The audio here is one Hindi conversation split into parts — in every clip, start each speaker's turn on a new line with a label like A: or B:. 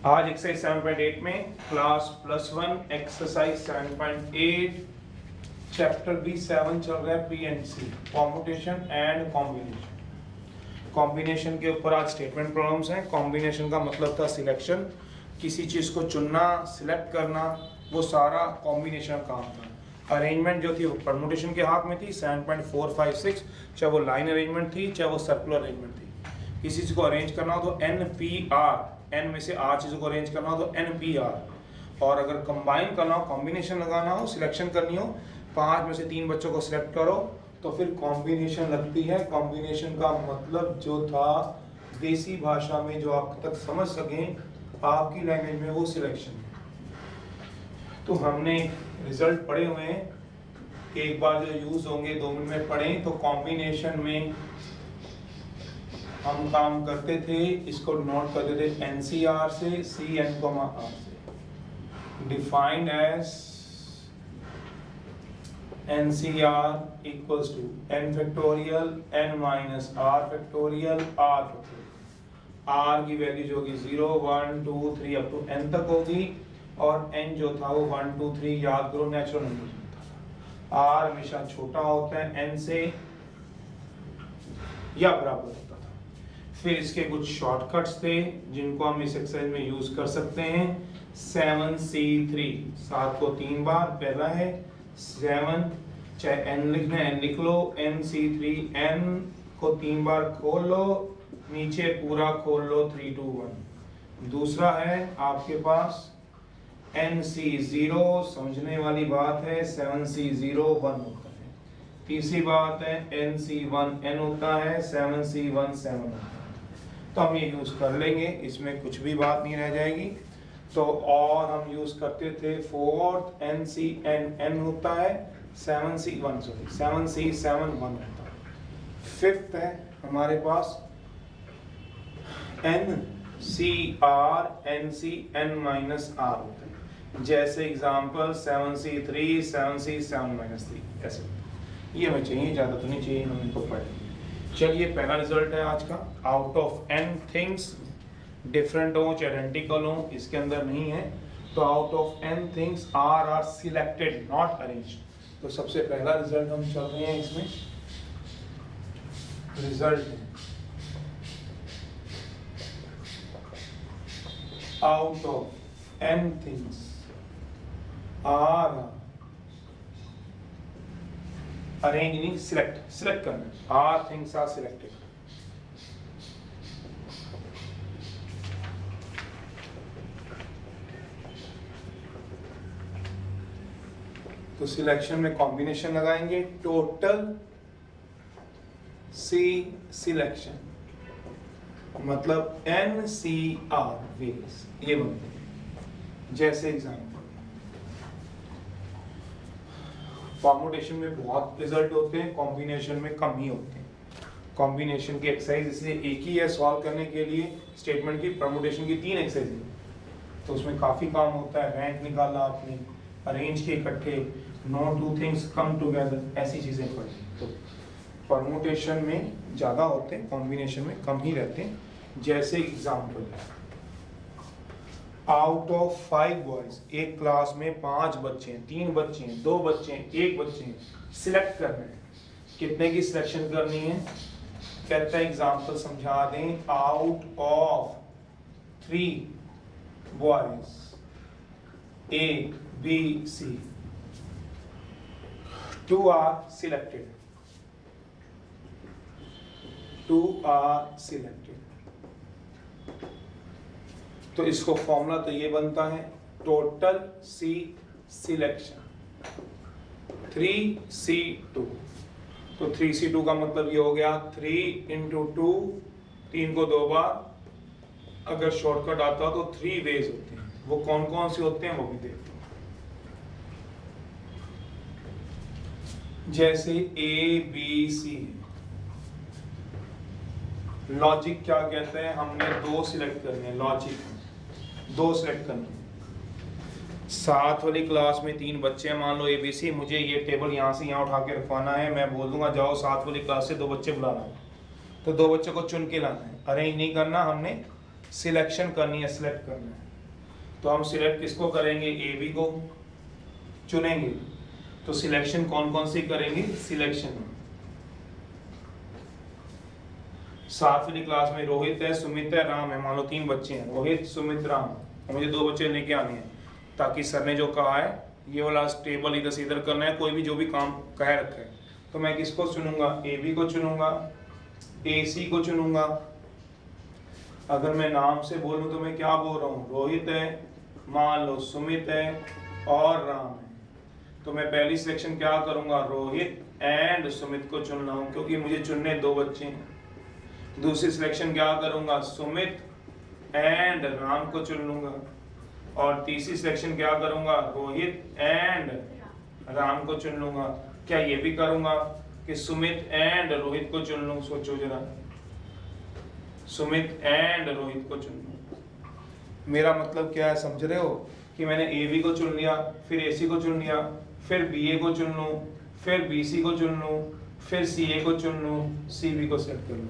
A: आज एक्सरसाइज 7.8 में क्लास +1 एक्सरसाइज 7.8 चैप्टर भी 7 चल रहा है PNC competition and combination. Combination के ऊपर आज स्टेटमेंट प्रॉब्लम्स हैं। कॉम्बिनेशन का मतलब था सिलेक्शन, किसी चीज को चुनना, सिलेक्ट करना, वो सारा कॉम्बिनेशन काम था। अरेंजमेंट जो थी वो परमुटेशन के हाथ में थी। 7.456 चाहे वो लाइन अरेंजमेंट थी चाहे वो सर्कुलर अरेंजमेंट थी। किसी चीज को अरेंज करना हो तो NPR, n में से r चीजों को अरेंज करना हो तो NPR, और अगर कंबाइन करना हो, कॉम्बिनेशन लगाना हो, सिलेक्शन करनी हो, 5 में से 3 बच्चों को सिलेक्ट करो तो फिर कॉम्बिनेशन लगती है। कॉम्बिनेशन का मतलब जो था देसी भाषा में जो आप तक समझ सकें आपकी लैंग्वेज में, वो सिलेक्शन। तो हमने रिजल्ट पढ़े हुए हैं, एक बार जो यूज होंगे 2 मिनट में पढ़ें। तो कॉम्बिनेशन में हम काम करते थे, इसको नोट करते थे NCR से, CN, R से। Defined as NCR equals to n factorial n minus r factorial r factorial. r की वैल्यू जो होगी 0 1 2 3 अप टू n तक होगी, और n जो था वो 1 2 3 याद करो नेचुरल नंबर था। r हमेशा छोटा होता है n से या बराबर होता था। फिर इसके कुछ शॉर्टकट्स थे जिनको हम इस एक्सरसाइज में यूज कर सकते हैं। 7C3 7 को 3 बार, पहला है 7, चाहे n लिखना है n लिख लो, NC3 n को 3 बार खोल लो, नीचे पूरा खोल लो 3 2 1। दूसरा है आपके पास NC0, समझने वाली बात है 7C0 1 होता है। तीसरी बात है NC1 n होता है, 7C1 7 होता है। तो हम ये यूज कर लेंगे, इसमें कुछ भी बात नहीं रह जाएगी। तो और हम यूज करते थे 4th NCN n होता है, 7C1 7 1 होता है। 5th है हमारे पास NCR NCN माइनस R होता है। जैसे एग्जांपल 7C3 7C 7 माइनस 3 ऐसे। ये हमें चाहिए, ज़्यादा तो नहीं चाहिए, हम इनको पढ़ेंगे। चलिए पहला रिजल्ट है आज का। Out of n things, different हो चाहे आइडेंटिकल हो, इसके अंदर नहीं है। तो out of n things are selected not arranged. तो सबसे पहला रिजल्ट हम चल रहे हैं इसमें। रिजल्ट है out of n things are arrange, नहीं सिलेक्ट करना। R things are selected. तो सिलेक्शन में कॉम्बिनेशन लगाएंगे, टोटल C सिलेक्शन मतलब NCR वेज, ये बनते हैं। जैसे एग्जाम्पल परमुटेशन में बहुत रिजल्ट होते हैं, कॉम्बिनेशन में कम ही होते हैं। कॉम्बिनेशन की एक्सरसाइज इसलिए एक ही है सॉल्व करने के लिए, स्टेटमेंट की। परमुटेशन की 3 एक्सरसाइज है, तो उसमें काफी काम होता है। रैंक निकाला आपने, अरेंज के इकट्ठे, no two things come together, ऐसी चीजें पढ़ी। तो परमुटेशन में ज्यादा होते हैं, कॉम्बिनेशन में कम ही रहते हैं। जैसे एग्जाम्पल, आउट ऑफ 5 बॉयज, एक क्लास में 5 बच्चे हैं, 3 बच्चे हैं, 2 बच्चे हैं, 1 बच्चे हैं, सिलेक्ट करना है। कितने की सिलेक्शन करनी है? कहता है एग्जाम्पल समझा दें। Out of 3 boys A B C, 2 are selected, 2 are selected। तो इसको फॉर्मूला तो ये बनता है, टोटल C सिलेक्शन 3C2। तो 3C2 का मतलब ये हो गया 3 into 2, 3 को 2 बार। अगर शॉर्टकट आता तो 3 वेज होते हैं, वो कौन कौन से होते हैं वो भी देखते हैं। जैसे ABC, लॉजिक क्या कहते हैं? हमने 2 सिलेक्ट करने हैं, लॉजिक 2 सिलेक्ट करने हैं। 7 वाली क्लास में 3 बच्चे हैं, मान लो ABC, मुझे ये टेबल यहाँ से यहाँ उठा के रखवाना है। मैं बोल दूंगा जाओ 7 वाली क्लास से 2 बच्चे बुलाना है, तो 2 बच्चों को चुन के लाना है। अरेंज नहीं करना, हमने सिलेक्शन करनी है, सिलेक्ट करना है। तो हम सिलेक्ट किसको करेंगे, ए बी को चुनेंगे। तो सिलेक्शन कौन कौन सी करेंगे, सिलेक्शन 7वीं क्लास में रोहित है, सुमित है, राम है। मान लो 3 बच्चे हैं, रोहित सुमित राम, और मुझे 2 बच्चे लेके आने हैं, ताकि सर ने जो कहा है ये वाला टेबल इधर से इधर करना है, कोई भी जो भी काम कह रखा है। तो मैं किसको चुनूंगा, ए बी को चुनूंगा, ए सी को चुनूंगा। अगर मैं नाम से बोलूं तो मैं क्या बोल रहा हूँ, रोहित है, मान लो सुमित है और राम है। तो मैं पहली सिलेक्शन क्या करूंगा, रोहित एंड सुमित को चुन रहा हूं, क्योंकि मुझे चुनने 2 बच्चे हैं। दूसरी सिलेक्शन क्या करूंगा, सुमित एंड राम को चुन लूंगा। और तीसरी सिलेक्शन क्या करूंगा, रोहित एंड राम को चुन लूंगा। क्या ये भी करूंगा कि सुमित एंड रोहित को चुन लूं, सोचो जरा, सुमित एंड रोहित को चुन लूं। मेरा मतलब क्या है, समझ रहे हो, कि मैंने ए बी को चुन लिया, फिर ए सी को चुन लिया, फिर बी ए को चुन लूं, फिर बी सी को चुन लूं, फिर सी ए को चुन लूं, सी बी को सेलेक्ट कर लूं।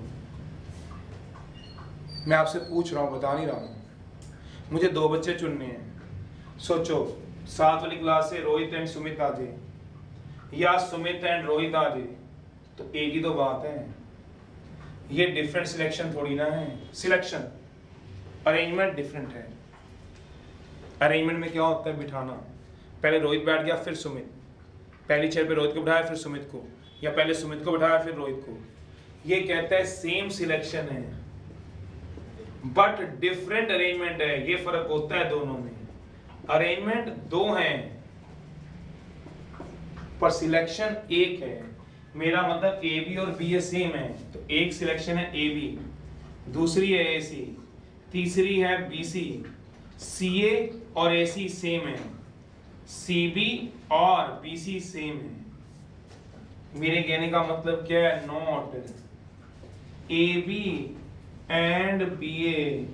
A: मैं आपसे पूछ रहा हूँ, बता नहीं रहा हूँ। मुझे 2 बच्चे चुनने हैं। सोचो 7 वाली क्लास से रोहित एंड सुमित आ जाए या सुमित एंड रोहित आ जाए, तो एक ही तो बात है। ये डिफरेंट सिलेक्शन थोड़ी ना है, सिलेक्शन अरेंजमेंट डिफरेंट है। अरेंजमेंट में क्या होता है, बिठाना, पहले रोहित बैठ गया फिर सुमित, पहली चेयर पे रोहित को बिठाया फिर सुमित को, या पहले सुमित को बिठाया फिर रोहित को। ये कहता है सेम सिलेक्शन है बट डिफरेंट अरेंजमेंट है। ये फर्क होता है दोनों में। अरेंजमेंट 2 हैं पर सिलेक्शन 1 है। मेरा मतलब ए बी और बी ए सेम है, तो एक सिलेक्शन है ए बी, दूसरी है ए सी, तीसरी है बी सी। सी ए और ए सी सेम है, सी बी और बी सी सेम है। मेरे कहने का मतलब क्या है, not A B and B A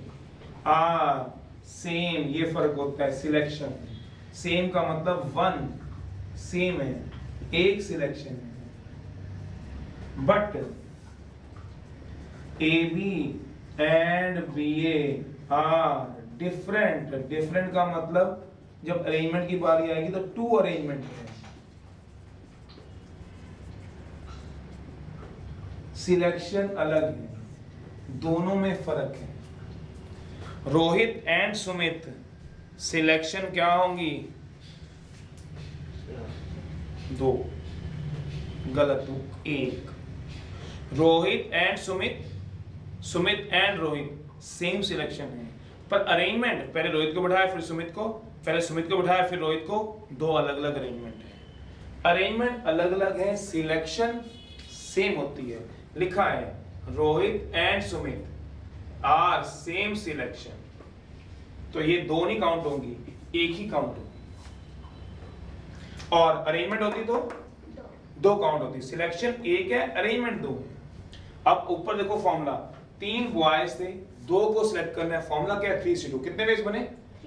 A: are same, ये फर्क होता है। सिलेक्शन सेम का मतलब 1 सेम है, एक सिलेक्शन है। But A B and B A are different. Different का मतलब जब अरेंजमेंट की बारी आएगी तो 2 अरेंजमेंट है, सिलेक्शन अलग है, दोनों में फर्क है। रोहित एंड सुमित सिलेक्शन क्या होंगी, 2, गलत 1। Rohit and Sumit, Sumit and Rohit same selection है, पर अरेंजमेंट पहले रोहित को बिठाया फिर सुमित को, पहले सुमित को बिठाया फिर रोहित को, 2 अलग अलग अरेंजमेंट है। अरेंजमेंट अलग अलग है, सिलेक्शन सेम होती है। लिखा है Rohit and Sumit are same selection, तो ये 2 नहीं काउंट होंगी, एक ही काउंट होगी। और अरेंजमेंट होती तो 2 काउंट होती। सिलेक्शन 1 है, अरेंजमेंट 2 है। अब ऊपर देखो फॉर्मूला, 3 बॉयज थे, 2 को सिलेक्ट करना है। फॉर्मूला क्या है, 3:2। कितने वेज बने,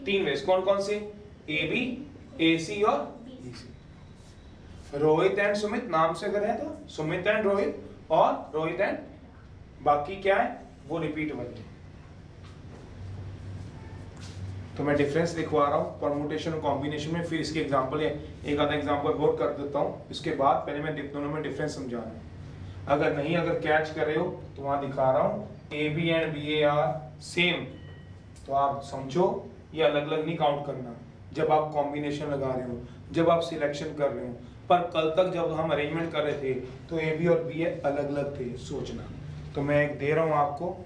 A: 3 वेज। कौन कौन से, ए बी, ए सी और B C. Rohit and Sumit नाम से अगर है तो सुमित एंड रोहित, और रोहित एंड बाकी क्या है वो रिपीट बने। तो मैं डिफरेंस लिखवा रहा हूँ परमुटेशन और कॉम्बिनेशन में, फिर इसके एग्जांपल या एक आधा एग्जांपल और कर देता हूँ। इसके बाद पहले मैं दोनों में डिफरेंस समझा रहा हूँ। अगर नहीं, अगर कैच कर रहे हो तो वहां दिखा रहा हूँ A B and B A are same, तो आप समझो ये अलग अलग नहीं काउंट करना जब आप कॉम्बिनेशन लगा रहे हो, जब आप सिलेक्शन कर रहे हो। पर कल तक जब हम अरेंजमेंट कर रहे थे तो ए बी और बी ए अलग अलग थे, सोचना। तो मैं एक दे रहा हूँ आपको,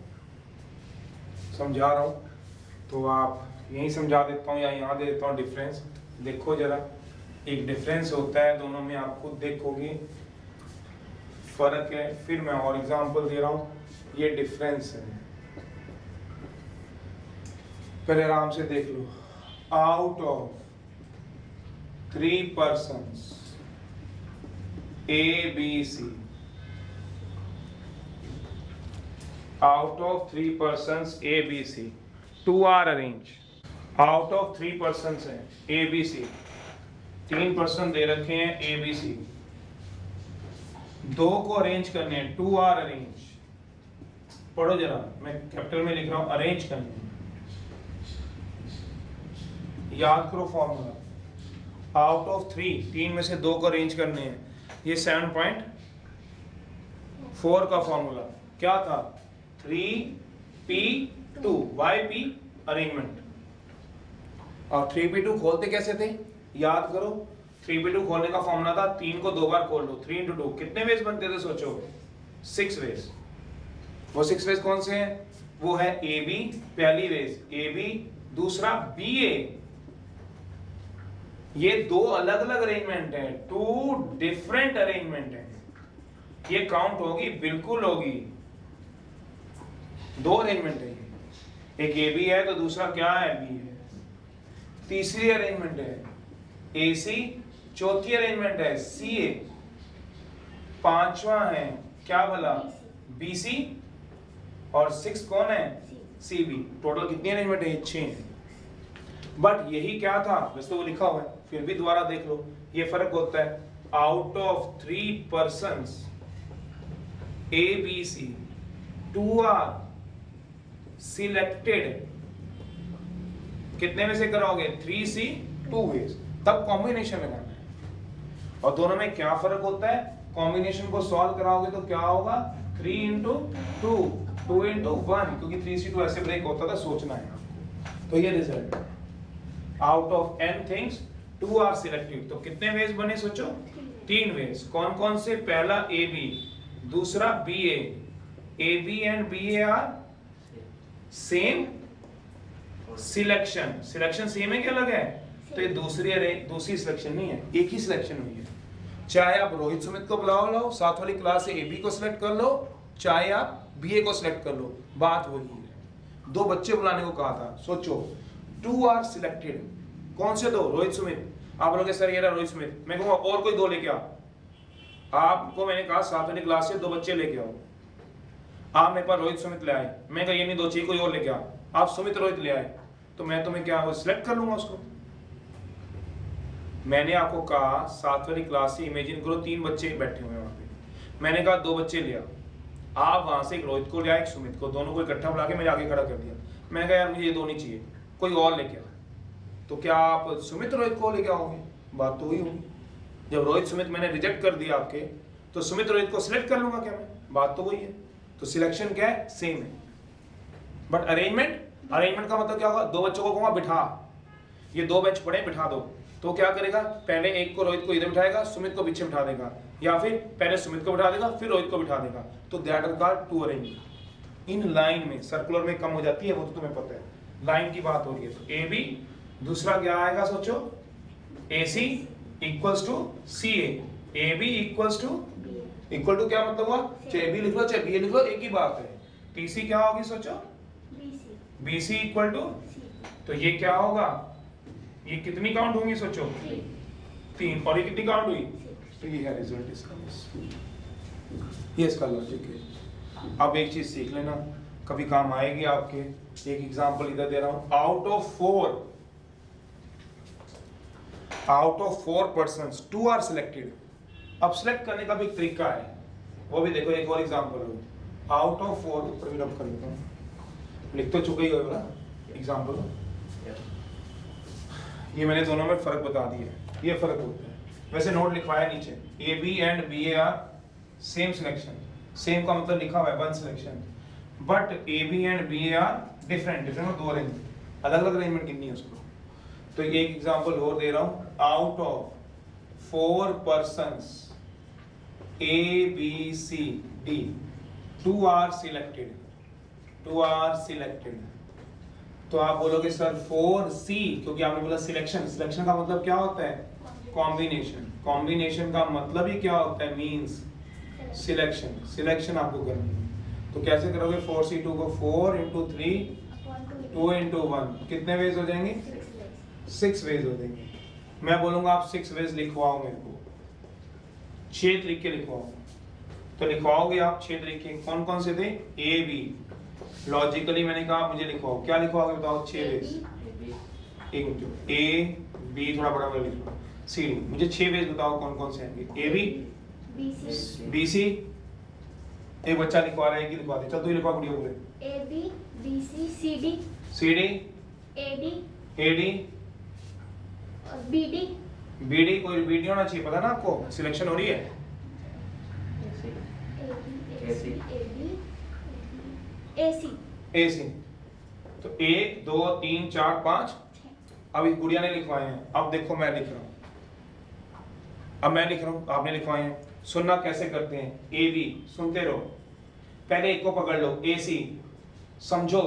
A: समझा रहा हूँ, तो आप यही समझा देता हूँ या यहाँ दे देता हूँ डिफरेंस। देखो जरा, एक डिफरेंस होता है दोनों में, आप खुद देखोगे फर्क है। फिर मैं और एग्जांपल दे रहा हूँ, ये डिफरेंस है, पहले आराम से देख लो। Out of 3 persons A B C, out of 3 persons A B C, 2 are arranged। Out of 3 persons हैं A B C, 3 पर्सन दे रखे हैं A B C, 2 को अरेंज करने हैं, 2 आर अरेंज। पढ़ो जरा, मैं कैपिटल में लिख रहा हूं, अरेंज करने हैं। याद करो फॉर्मूला, आउट ऑफ 3, 3 में से 2 को अरेंज करने हैं। ये 7.4 का फॉर्मूला क्या था, 3p2 yp अरेंजमेंट। और 3p2 खोलते कैसे थे, याद करो, 3p2 खोलने का फॉर्मूला था 3 को 2 बार खोल लो, 3 into 2 कितने वेज बनते थे सोचो, 6 वेज। वो 6 वेज कौन से हैं, वो है AB पहली वेज AB, दूसरा BA। ये 2 अलग अलग अरेंजमेंट है, 2 डिफरेंट अरेंजमेंट है। ये काउंट होगी, बिल्कुल होगी, 2 अरेंजमेंट है। एक AB है तो दूसरा क्या है, B है। तीसरी अरेंजमेंट है AC, चौथी अरेंजमेंट है CA, पांचवा है क्या भला, BC, और 6 कौन है, CB। टोटल कितनी अरेंजमेंट है, 6 है। बट यही क्या था, वैसे तो वो लिखा हुआ है, फिर भी दोबारा देख लो, ये फर्क होता है। Out of 3 persons ABC, 2 are selected, कितने में से कराओगे, 3C 2 वेज, तब कॉम्बिनेशन लगाना है। और दोनों में क्या फर्क होता है, कॉम्बिनेशन को सॉल्व कराओगे तो क्या होगा, 3 into 2, 2 into 1, क्योंकि 3C2 ऐसे ब्रेक होता था, सोचना है आपको। तो ये रिजल्ट है, out of n things 2 are selected. तो कितने वेज बने सोचो, 3 वेज। कौन कौन से, पहला AB, दूसरा BA। AB and BA are same selection, selection same है क्या अलग है, तो ये दूसरी सिलेक्शन नहीं है, एक ही सिलेक्शन हुई है। चाहे आप रोहित सुमित को बुलाओ लो, साथ वाली क्लास से AB को सिलेक्ट कर लो, चाहे आप BA को सिलेक्ट कर लो, बात वही है। 2 बच्चे बुलाने को कहा था, सोचो 2 आर सिलेक्टेड, कौन से 2, रोहित सुमित। आप बोलोगे सर ये रहा रोहित सुमित, मैं कहूंगा और कोई 2 लेके आओ। आपको मैंने कहा साथ वाली क्लास से 2 बच्चे लेके आओ, आप मेरे पास रोहित सुमित ले आए, मैं कहा ये नहीं 2 चाहिए, कोई और लेके आओ। आप सुमित रोहित ले आए, तो मैं तुम्हें क्या सिलेक्ट कर लूंगा उसको। मैंने आपको कहा साथ वाली क्लास से इमेजिन करो 3 बच्चे बैठे हुए हैं वहां पे, मैंने कहा 2 बच्चे ले आओ, आप वहां से एक रोहित को ले आए, एक सुमित को, दोनों को इकट्ठा बुला के मेरे आगे खड़ा कर दिया। मैंने कहा यार मुझे ये 2 नहीं चाहिए, कोई और लेके आओ। तो क्या आप सुमित रोहित को लेके आओगे, बात तो वही होगी। जब रोहित सुमित मैंने रिजेक्ट कर दिया आपके, तो सुमित रोहित को सिलेक्ट कर लूंगा क्या मैं, बात तो वही है। तो सिलेक्शन क्या है, सेम है। बट अरेंजमेंट का मतलब क्या होगा, 2 बच्चों को कहूंगा बिठा, ये 2 बेंच पड़े बिठा दो, तो क्या करेगा, पहले एक को रोहित को इधर बिठाएगा, सुमित को पीछे बिठा देगा, या फिर पहले सुमित को बिठा देगा फिर रोहित को बिठा देगा। तो that are called 2 arrangement. In line में, सर्कुलर में कम हो जाती है, वो तो तुम्हें पता है, लाइन की बात हो रही है। तो AB, दूसरा क्या आएगा सोचो, AC equals to CA। AB equals to, equal to क्या मतलब हुआ, चाहे AB लिख लो चाहे BA लिख लो, एक ही बात है। TC क्या होगी सोचो, BC इक्वल टू, तो ये क्या होगा, ये कितनी काउंट होंगी सोचो, 3, और ये कितनी काउंट हुई, तो ये है रिजल्ट इसका। ये इसका लॉजिक है। अब एक चीज सीख लेना, कभी काम आएगी आपके। एक एग्जांपल इधर दे रहा हूं, out of 4 persons 2 are selected. अब सिलेक्ट करने का भी एक तरीका है, वो भी देखो, एक और एग्जांपल लो। आउट ऑफ 4, ऊपर भी रब कर लेता हूं, लिख तो चुका ही होगा एग्जांपल। ये मैंने दोनों में फर्क बता दिया, ये फर्क होता है। वैसे नोट लिखवाया नीचे, AB and BA are same selection, same का मतलब लिखा हुआ है 1 selection, but AB and BA are different, 2 arrangement, अलग अलग अरेंजमेंट कितनी है उसको। तो ये एक एग्जांपल और दे रहा हूं, out of 4 persons ABCD 2 are selected, 2 are selected. तो आप बोलोगे सर 4C, क्योंकि आपने बोला सिलेक्शन, सिलेक्शन का मतलब क्या होता है, कॉम्बिनेशन, कॉम्बिनेशन का मतलब ही क्या होता है, मींस सिलेक्शन, सिलेक्शन आपको करनी है। तो कैसे करोगे, 4C2 को 4 into 3 2 into 1, कितने वेज हो जाएंगे, 6 वेज हो जाएंगे। मैं बोलूंगा आप 6 वेज लिखवाओ मेरे को, 6 तरीके लिखवाओ। तो लिखवाओगे आप 6 तरीके, कौन कौन से थे, AB, लॉजिकली मैंने कहा मुझे लिखवाओ, क्या लिखवाओगे बताओ, 6 वेज। एक मिनट, A B थोड़ा बड़ा लिख लो, C D, मुझे 6 वेज बताओ कौन कौन से आएंगे, AB BC, एक बच्चा लिखवा रहा है, एक ही लिखवा दे, चल तू ही लिखवा, गुड़िया बोले,
B: AB BC CD
A: CD
B: AD
A: AD
B: BD
A: BD, कोई बीडी होना चाहिए, पता ना आपको, सिलेक्शन हो रही है।
B: एसी
A: एसी तो 1 2 3 4 5, अब इस गुड़िया ने लिखवाए हैं। अब देखो मैं लिख रहा हूं, अब मैं लिख रहा हूं, आपने लिखवाए हैं। सुनना कैसे करते हैं, ए बी सुनते रहो, पहले एक को पकड़ लो ए सी, समझो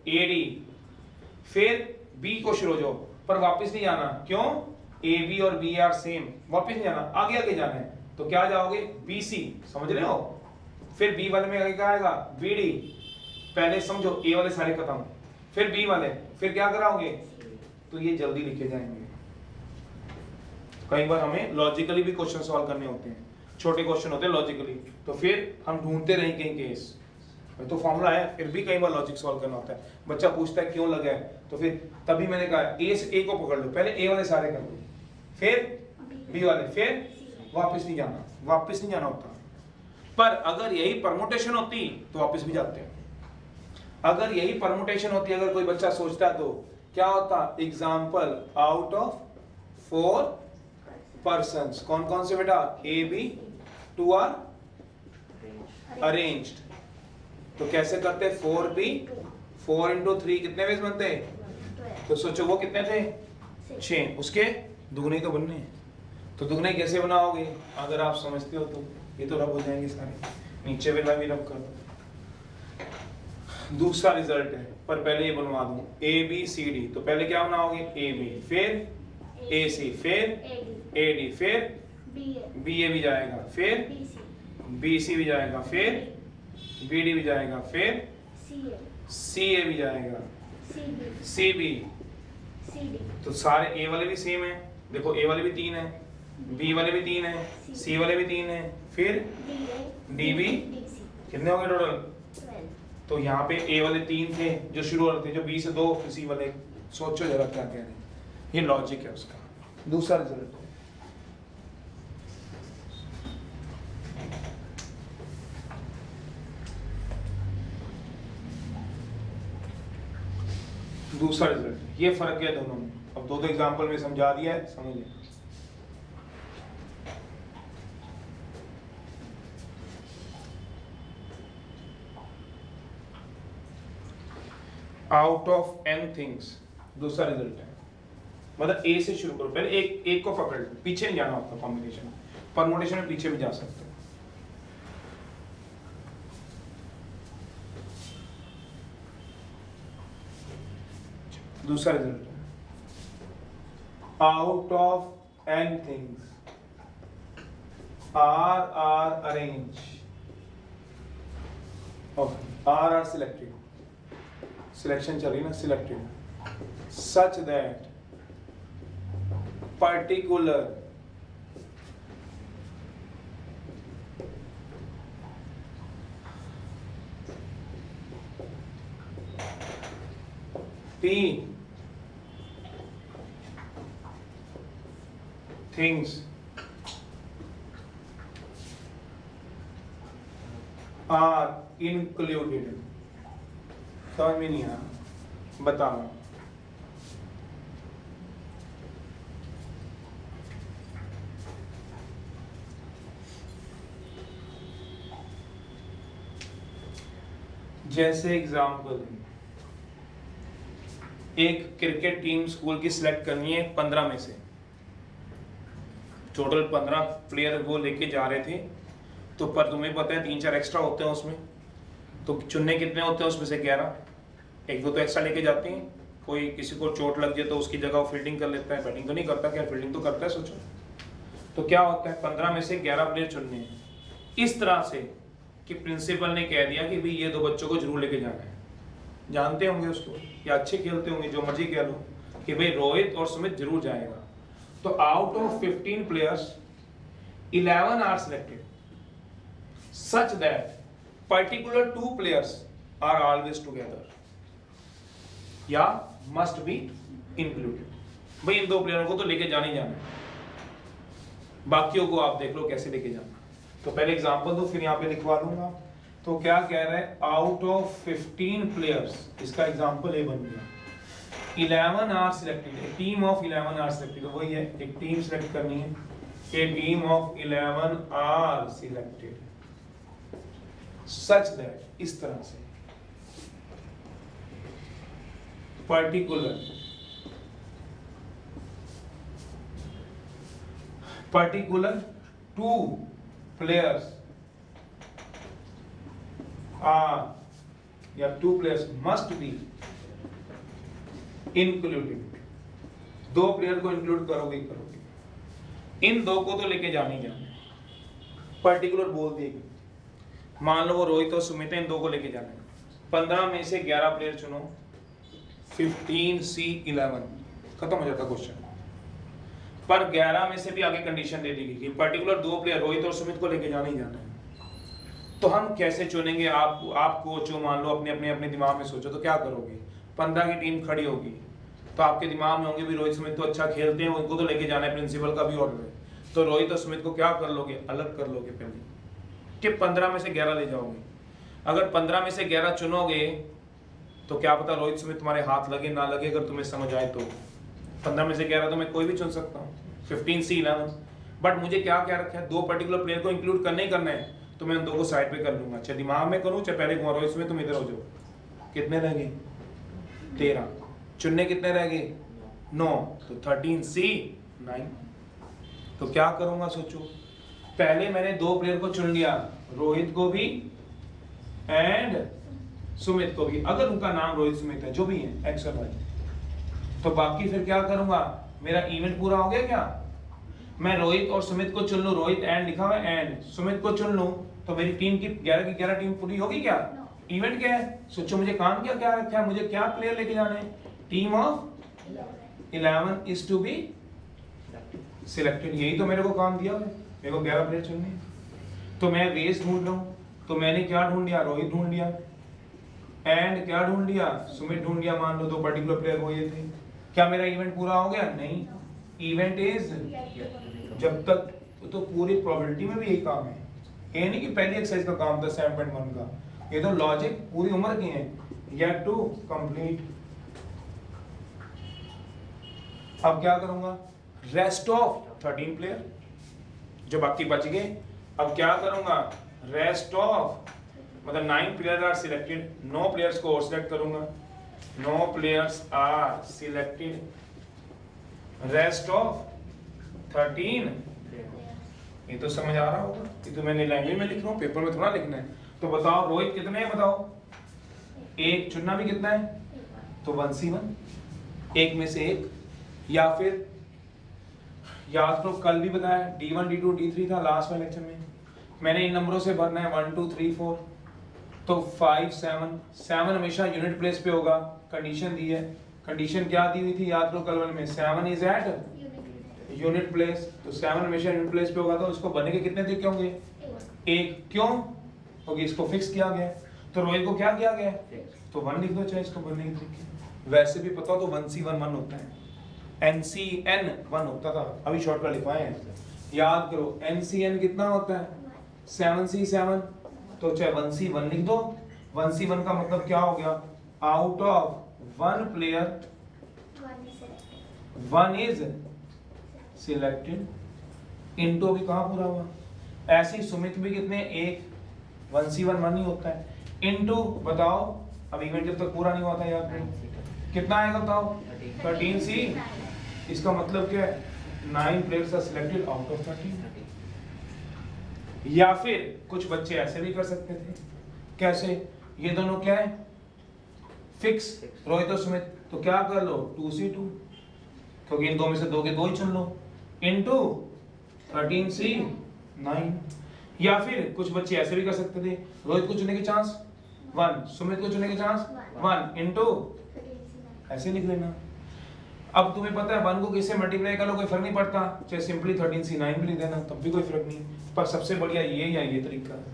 A: ए डी, फिर बी को शुरू हो जाओ, पर वापस नहीं जाना। क्यों? ए बी और बी आर सेम, वापस नहीं जाना, आगे आगे जाना है। तो क्या जाओगे, बी सी, समझ रहे हो? फिर बी वाले में आगे क्या आएगा, बी डी। पहले समझो ए वाले सारे खत्म, फिर बी वाले, फिर क्या कराओगे, तो ये जल्दी लिखे जाएंगे। कई बार हमें लॉजिकली भी क्वेश्चन सॉल्व करने होते हैं, छोटे क्वेश्चन होते हैं लॉजिकली, तो फिर हम ढूंढते रहेंगे कहीं केस, तो फॉर्मूला है, फिर भी कई बार लॉजिक सॉल्व करना होता है। बच्चा पूछता है क्यों लगा है, तो फिर तभी मैंने कहा ए से ए को पकड़ लो, पहले ए वाले सारे कर लो, फिर बी वाले, फिर वापस नहीं जाना, वापस नहीं जाना होता। पर अगर यही परमुटेशन होती तो वापस भी जाते हैं। अगर यही परमुटेशन होती, अगर कोई बच्चा सोचता तो क्या होता, एग्जाम्पल आउट ऑफ 4 पर्सन्स, कौन कौन से बेटा, ए बी 2 आर अरेंज्ड। तो कैसे करते, 4b 4 into 3 कितने वेज बनते हैं, तो सोचो वो कितने थे, 6, उसके दुगने तो बनने हैं। तो दुगने कैसे बनाओगे, अगर आप समझते हो तो ये तो रब हो जाएंगे सारे, नीचे वाला भी रब कर दो। दूसरा रिजल्ट है, पर पहले ये बनवा दूं, ए बी सी डी, तो पहले क्या बनाओगे, ए बी, फिर ए सी, फिर ए डी, फिर बी ए भी जाएगा, फिर बी सी भी जाएगा, फिर बी डी भी जाएगा, फिर सी ए भी जाएगा, सी बी। तो सारे ए वाले भी सेम है, देखो ए वाले भी 3 है, बी वाले भी 3 है, सी वाले भी 3 है, फिर डी बी, कितने हो गए टोटल। तो यहाँ पे ए वाले 3 थे जो शुरू होते थे, जो बी से 2, फिर सी वाले, सोचो जरा क्या कह रहे हैं, ये लॉजिक है उसका। दूसरा रिजल्ट, दूसरा रिजल्ट, ये फर्क है दोनों में। अब दो एग्जांपल में समझा दिया है, समझिए। आउट ऑफ n थिंग्स, दूसरा रिजल्ट है, मतलब ए से शुरू करो, पहले एक को पकड़ लो, पीछे नहीं जाना होता कॉम्बिनेशन, परमुटेशन में पीछे भी जा सकते हो। दूसरा result, out of n things are arrange, are selected, selection चल रही ना, selected such that particular P things are included। समझ में नहीं आया, बताओ। जैसे एग्जाम्पल, एक क्रिकेट टीम स्कूल की सिलेक्ट करनी है 15 में से, टोटल 15 प्लेयर वो लेके जा रहे थे, तो पर तुम्हें पता है 3-4 एक्स्ट्रा होते हैं उसमें, तो चुनने कितने होते हैं उसमें से 11, एक दो तो एक्स्ट्रा लेके जाते हैं, कोई किसी को चोट लग जाए तो उसकी जगह वो फील्डिंग कर लेता है, बैटिंग तो नहीं करता, क्या फील्डिंग तो करता है, सोचो। तो क्या होता है, 15 में से 11 प्लेयर चुनने हैं, इस तरह से कि प्रिंसिपल ने कह दिया कि भाई ये 2 बच्चों को जरूर लेके जाना है, जानते होंगे उसको या अच्छे खेलते होंगे, जो मर्जी कह लो, कि भाई रोहित और सुमित जरूर जाएगा। तो out of 15 players 11 are selected such that particular 2 players are always together या मस्ट बी इंक्लूडेड। भाई इन 2 प्लेयरों को तो लेके जाना ही जाना है, बाकियों को आप देख लो कैसे लेके जाना। तो पहले एग्जांपल दो, फिर यहाँ पे लिखवा दूंगा। तो क्या कह रहा है, आउट ऑफ 15 प्लेयर्स, इसका एग्जांपल ए बन गया, 11 are selected, a team of 11 are selected, वही है, एक टीम सिलेक्ट करनी है, a team of 11 are selected such that, इस तरह से particular 2 players are या 2 players must be included, 2 player को इंक्लूड करोगे, इन 2 को तो लेके जाने जाना, पर्टिकुलर बोल दिए, मान लो वो रोहित और सुमित है, इन 2 को लेके जाना है, 15 में से 11 प्लेयर चुनो, 15C11 खत्म हो जाता क्वेश्चन। पर 11 में से भी आगे कंडीशन दे दी गई कि पर्टिकुलर 2 प्लेयर रोहित और सुमित को लेके जाना ही जाना है। तो हम कैसे चुनेंगे? आप कोच हो, मान लो अपने दिमाग में सोचो, तो क्या करोगे? 15 की टीम खड़ी होगी तो आपके दिमाग में होंगे भी रोहित सुमित तो अच्छा खेलते हैं, उनको तो लेके जाना है, प्रिंसिपल का भी ऑर्डर है, तो रोहित और सुमित को क्या कर लोगे? अलग कर लोगे पहले कि 15 में से 11 ले जाओगे। अगर 15 में से 11 चुनोगे तो क्या पता रोहित सुमित तुम्हारे हाथ लगे ना लगे, अगर तुम्हें समझ आए तो 15 में से 11 तो मैं कोई भी चुन सकता हूँ, 15C11। बट मुझे क्या क्या रखा है? 2 पर्टिकुलर प्लेयर को इंक्लूड करना ही करना है, तो मैं उन 2 को साइड पे कर लूंगा, चाहे दिमाग में करूँ चाहे पहले रोहित सुमित तुम इधर हो जाओ। कितने रह गए? 13। चुनने कितने रह गए? 9, तो 13C9। तो क्या करूंगा सोचो, पहले मैंने 2 प्लेयर को चुन लिया, रोहित को भी एंड सुमित को भी, अगर उनका नाम रोहित सुमित है, जो भी है एक्स और वाई, तो बाकी फिर क्या करूंगा? मेरा इवेंट पूरा हो गया क्या? मैं रोहित और सुमित को चुन लूं, रोहित एंड लिखा हुआ है एंड, सुमित को चुन लूं, तो मेरी टीम की 11 की 11 टीम पूरी होगी क्या? इवेंट क्या है? सोचो मुझे काम क्या क्या रखा है, मुझे क्या प्लेयर लेके जाने हैं? Team of 11 is to be selected, यही तो मेरे को काम दिया है, मेरे को 11 प्लेयर चुनने हैं। तो मैं वेज ढूंढ रहा हूँ, तो मैंने क्या ढूंढ लिया? रोहित ढूंढ लिया, एंड क्या ढूंढ लिया? सुमित ढूंढ लिया। मान लो 2 पर्टिकुलर प्लेयर वो ये थे। क्या मेरा इवेंट पूरा हो गया? नहीं, इवेंट इज जब तक, तो पूरी प्रोबेबिलिटी में भी यही काम है, ये नहीं कि पहली एक्सरसाइज का काम था 7.1 का, ये तो लॉजिक पूरी उम्र की है, yet to complete। अब क्या करूंगा? रेस्ट ऑफ 13 प्लेयर जो बाकी बच गए, अब क्या करूंगा? रेस्ट ऑफ मतलब 9 प्लेयर आर सिलेक्टेड, 9 प्लेयर्स को और सिलेक्ट करूंगा, 9 players are selected, rest of 13। ये तो समझ आ रहा होगा, ये तो मैंने लैंग्वेज में लिख रहा हूँ, पेपर में थोड़ा लिखना है। तो बताओ रोहित कितने हैं? बताओ, एक चुनना भी कितना है? तो 1C1, एक में से एक, या फिर याद करो कल भी बताया D1 D2 D3 था लास्ट वाले लेक्चर में, मैंने इन नंबरों से भरना है 1 2 3 4, तो 5 7 हमेशा यूनिट प्लेस पे होगा, कंडीशन दी है, कंडीशन क्या दी हुई थी याद करो कल वाले में? 7 इज एट यूनिट प्लेस, तो 7 हमेशा यूनिट प्लेस पे होगा, तो उसको बनने के कितने तरीके होंगे? 1। क्यों? क्योंकि इसको फिक्स किया गया है, तो रोहित को क्या किया गया है? तो 1 लिख दो, चाहे इसको बनने के तरीके। वैसे भी पता हो तो 1C1 1 होता है, NCN 1 होता था, अभी शॉर्टकट लिखवाए हैं, याद करो NCN कितना होता है? 7C7, तो चाहे 1C1 लिख दो। 1C1 का मतलब क्या हो गया? Out of 1 player 1 is selected, into भी कहाँ पूरा हुआ? ऐसे ही सुमित भी कितने? 1, 1C1 1 ही होता है, इनटू बताओ, अब इवेंट जब तक पूरा नहीं हुआ था याद करो कितना आएगा बताओ? 13C, इसका मतलब क्या है? 9 players are selected out of 13। या फिर कुछ बच्चे ऐसे भी कर सकते थे, कैसे? ये दोनों क्या है? फिक्स, रोहित और सुमित, तो क्या कर लो? 2C2, क्योंकि इन 2 में से 2 के 2 ही चुन लो, इनटू 13C9। या फिर कुछ बच्चे ऐसे भी कर सकते थे, रोहित को चुनने के चांस 1, सुमित को चुनने के चांस 1, इनटू ऐसे लिख लेना। अब तुम्हें पता है 1 को किससे मल्टीप्लाई कर लो कोई फर्क नहीं पड़ता, चाहे सिंपली 13C9 भी लिख देना तब भी कोई फर्क नहीं, पर सबसे बढ़िया ये या ये तरीका है।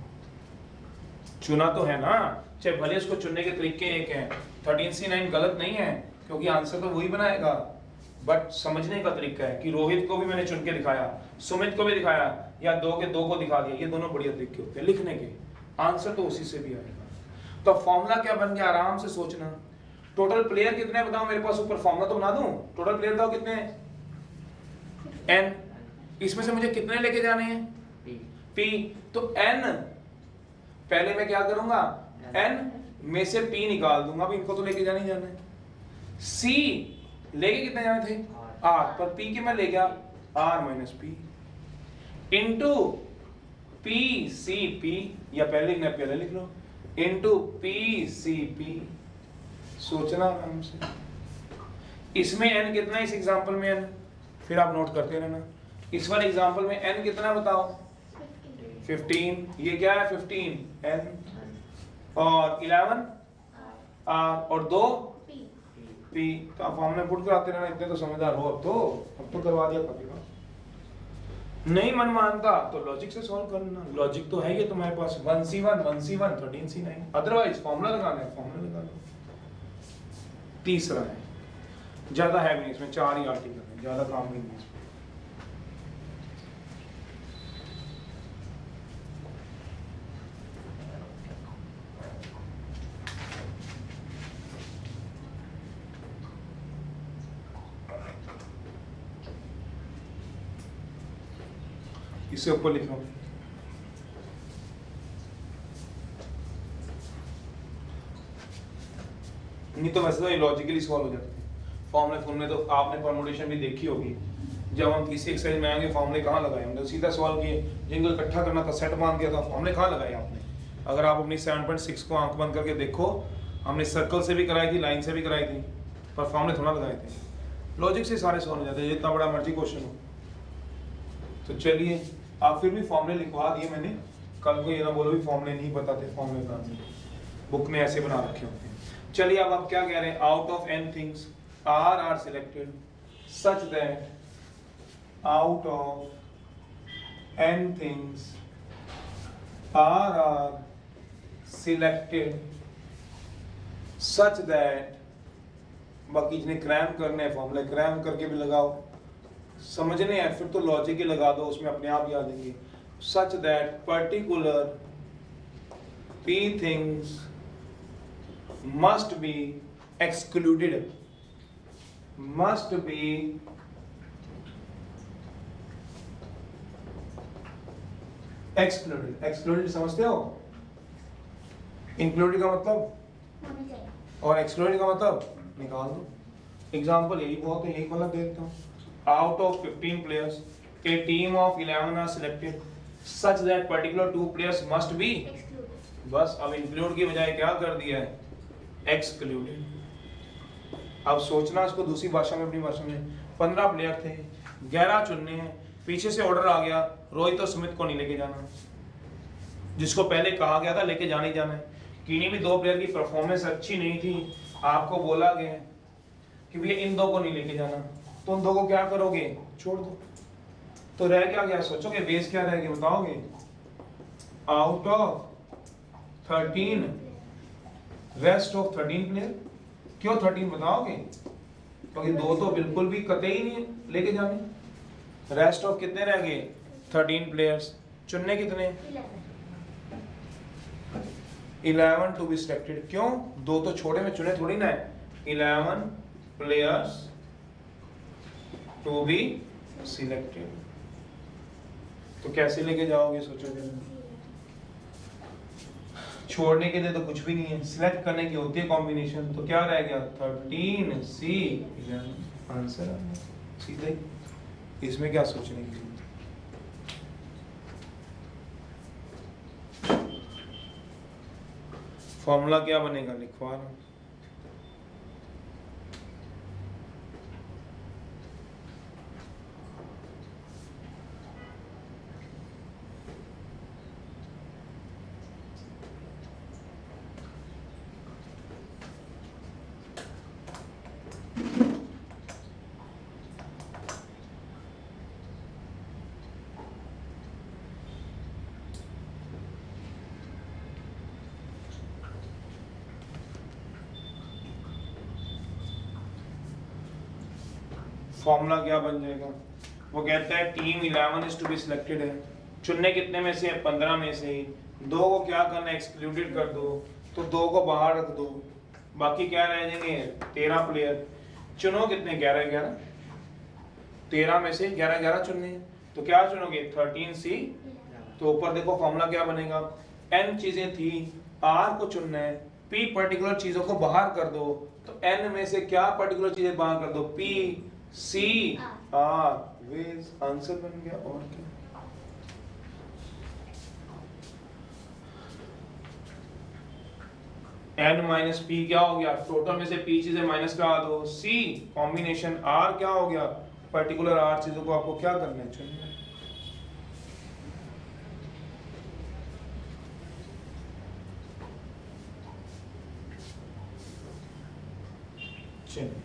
A: चुना तो है ना, चाहे भले उसको चुनने के तरीके एक हैं, 13C9 गलत नहीं है क्योंकि आंसर तो वही बनाएगा, बट समझने का तरीका है कि रोहित को भी मैंने चुन के दिखाया, सुमित को भी दिखाया, या 2 के 2 को दिखा दिया, ये दोनों बढ़िया तरीके होते हैं लिखने के, आंसर तो उसी से भी आएगा। तो फॉर्मूला क्या बन गया? आराम से सोचना, टोटल प्लेयर कितने बताओ मेरे पास, ऊपर फॉर्मूला तो बना दूं। टोटल प्लेयर बताओ कितने हैं, n। इसमें से मुझे कितने लेके जाने हैं, p। तो n पहले मैं क्या करूंगा, n में से p निकाल दूंगा, अब इनको तो लेके जाने ही जाना है। c लेके कितने जाने थे, r, पर p के मैं ले गया r minus p into p c p, या पहले लिख लो इंटू p c p। सोचना आराम से। इसमें n कितना है, इस एग्जांपल में n, फिर आप नोट करते रहना। इस वाले एग्जांपल में n कितना बताओ, 15। ये क्या है 15 n, और 11 r, और 2 p। तो आप फॉर्मूला पुट कराते रहना, इतने तो समझदार हो अब तो करवा दिया कभी का। नहीं मन मानता तो लॉजिक से सॉल्व करना, लॉजिक तो है ही तुम्हारे पास, 1c1 1c1 13c9, otherwise formula लगाना है, फॉर्मूला लगा लो। तीसरा है, ज्यादा है भी नहीं, इसमें 4 ही आर्टिकल है, ज्यादा काम भी नहीं इसमें। इससे ऊपर लिख लो, नहीं तो वैसे तो ये लॉजिकली सॉल्व हो जाते हैं फॉर्मूले तो आपने परमुटेशन भी देखी होगी। जब हम तीसरी एक्सरसाइज में आएंगे फॉर्मूले कहाँ लगाए, हमने सीधा सॉल्व किए, जिनको इकट्ठा करना था सेट मान दिया था, फॉर्मूले कहाँ लगाए आपने। अगर आप अपनी 7.6 को आंख बंद करके देखो, हमने सर्कल से भी कराई थी, लाइन से भी कराई थी, पर फॉर्मूले थोड़ा लगाए थे। लॉजिक से सारे सॉल्व हो जाते हैं, जितना बड़ा मर्जी क्वेश्चन हो। तो चलिए, आप फिर भी फॉर्मूले लिखवा दिए मैंने, कल को ये ना बोलो भी फॉर्मूले नहीं पता थे, फॉर्मूले बता दिए, बुक में ऐसे बना रखे होते हैं। चलिए अब आप क्या कह रहे हैं, out of n things are selected such that out of n things are selected such that, बाकी जिन्हें क्रैम करने हैं फॉर्मूले क्रैम करके भी लगाओ, समझने हैं फिर तो लॉजिक ही लगा दो, उसमें अपने आप ही आ जाएंगे। सच that particular p things must be excluded, must be excluded। excluded समझते हो, included का मतलब और excluded का मतलब निकाल दो। एग्जाम्पल यही बहुत है, यही वाला देखता हूँ। Out of 15 players, a team of 11 are selected such that particular 2 players must be excluded। बस अब include की बजाय क्या कर दिया है, excluded। अब सोचना इसको दूसरी भाषा में, अपनी भाषा में। 15 प्लेयर थे, 11 चुनने हैं, पीछे से ऑर्डर आ गया रोहित और सुमित को नहीं लेके जाना, जिसको पहले कहा गया था लेके जाना ही जाना है। किन्हीं भी 2 प्लेयर की परफॉर्मेंस अच्छी नहीं थी, आपको बोला गया कि भैया इन 2 को नहीं लेके जाना, तो उन 2 को क्या करोगे, छोड़ दो। तो रह क्या गया, सोचोगे बेस क्या रह गया, बताओगे। Out of 13 rest of 13 player, क्यों 13 बताओगे, क्योंकि 2 तो बिल्कुल भी कतई ही नहीं लेके जाने। रेस्ट ऑफ कितने रह गए, 13 प्लेयर्स, चुनने कितने, 11 टू बी सिलेक्टेड। क्यों, 2 तो छोड़े में चुने थोड़ी ना है, 11 प्लेयर्स टू बी सिलेक्टेड। तो कैसे लेके जाओगे, सोचोगे। छोड़ने के लिए तो कुछ भी नहीं है, सिलेक्ट करने की होती है कॉम्बिनेशन। तो क्या रह गया, 13 C 11, आंसर सीधे। इसमें क्या सोचने की जरूरत है। फॉर्मूला क्या बनेगा, लिखवा रहा हूं। फॉर्मूला क्या बन जाएगा, वो कहता है team 11 is to be selected है, चुनने कितने में से है, 15 में से ही। 2 को क्या करना है, एक्सक्लूडेड कर दो, तो 2 को बाहर रख दो, बाकी क्या रह जाएंगे 13 प्लेयर। चुनो कितने 11 13 में से 11 चुनने हैं, तो क्या चुनोगे 13C। तो ऊपर देखो फॉर्मूला क्या बनेगा, n चीजें थी, r को चुनना है, p पर्टिकुलर चीजों को बाहर कर दो, तो n में से क्या पर्टिकुलर चीजें बाहर कर दो, p c r, ways answer बन गया। और क्या n माइनस पी क्या हो गया, टोटल में से p चीजें माइनस करा दो, c कॉम्बिनेशन r क्या हो गया, पर्टिकुलर r चीजों को आपको क्या करना है, चुनना है। चलिए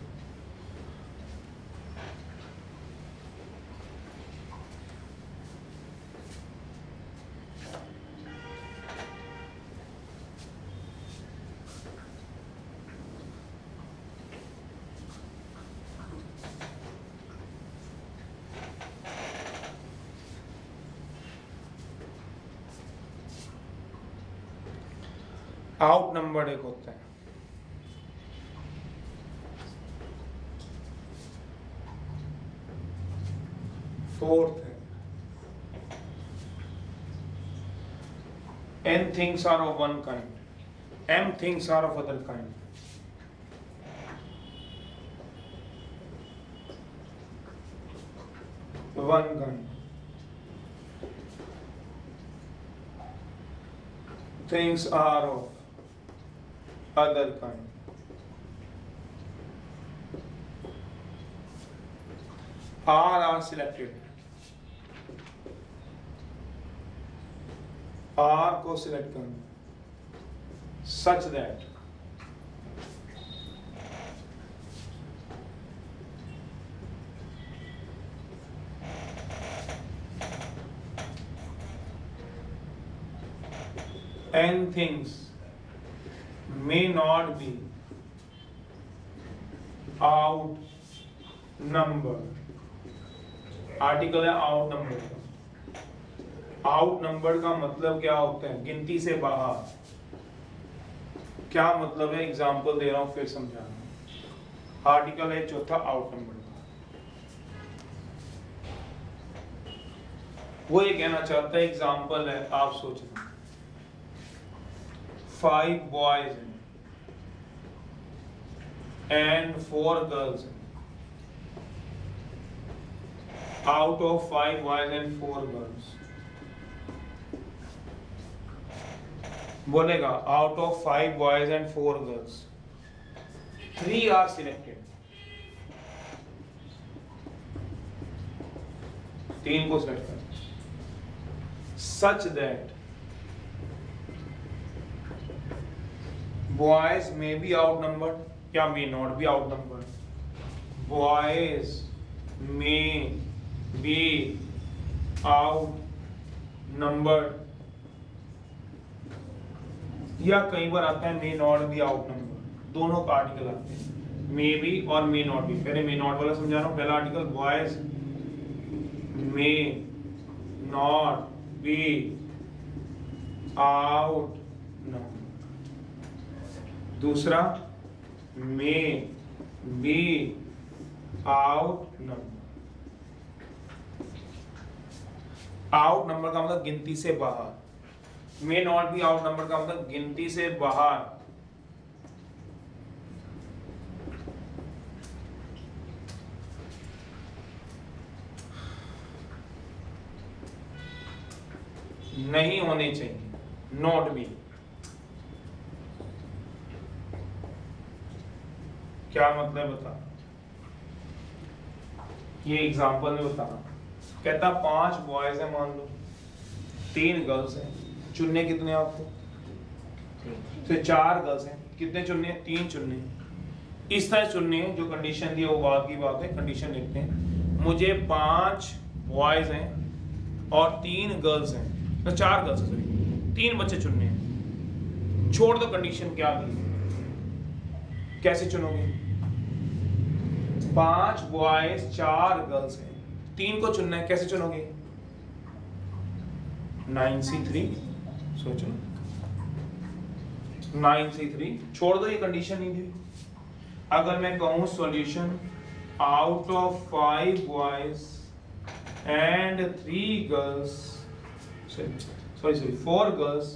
A: आउट नंबर एक होता है, फोर्थ है n things are of one kind, m things are of other kind। one kind, things are of other kind। R are selected, R को सिलेक्ट करना such that n things may not be outnumbered। Article है आउट नंबर। आउट नंबर का मतलब क्या होता है, गिनती से बाहर। क्या मतलब है, एग्जांपल दे रहा हूं फिर समझाना। आर्टिकल है चौथा आउट नंबर का। वो ये कहना चाहता है, एग्जांपल है, आप सोचना 5 boys and 4 girls out of 5 boys and 4 girls। बोलेगा out of 5 boys and 4 girls 3 are selected, 3 को सिलेक्ट कर, such that boys may be outnumbered, क्या may not be outnumbered, boys may be outnumbered, या कई बार आता है may not be outnumbered, दोनों का आर्टिकल आते हैं, may be और may not be। पहले may not वाला समझा रहा हूं, पहला article boys may not be outnumbered, दूसरा may be outnumbered। Out number का मतलब गिनती से बाहर, may not be out number का मतलब गिनती से बाहर। नहीं होने चाहिए, नॉट बी। क्या मतलब बता, ये एग्जांपल में बता, कहता 5 बॉयज है मान लो, 3 गर्ल्स हैं, चुनने कितने आपको, तो 4 गर्ल्स हैं, कितने चुनने हैं, 3 चुनने हैं। इस तरह चुनने हैं, जो कंडीशन दी है वो बात की बात है, कंडीशन लिखते हैं, मुझे 5 बॉयज हैं और 3 गर्ल्स हैं, तो 4 गर्ल्स हैं, सॉरी 3 बच्चे चुनने हैं, छोड़ दो कंडीशन क्या दी, कैसे चुनोगे, 5 बॉयज 4 गर्ल्स हैं, 3 को चुनना है, कैसे चुनोगे, 9C3, सोचो 9C3 छोड़ दो, ये कंडीशन नहीं दी। अगर मैं कहूँ solution out of 5 boys and 3 girls, sorry 4 girls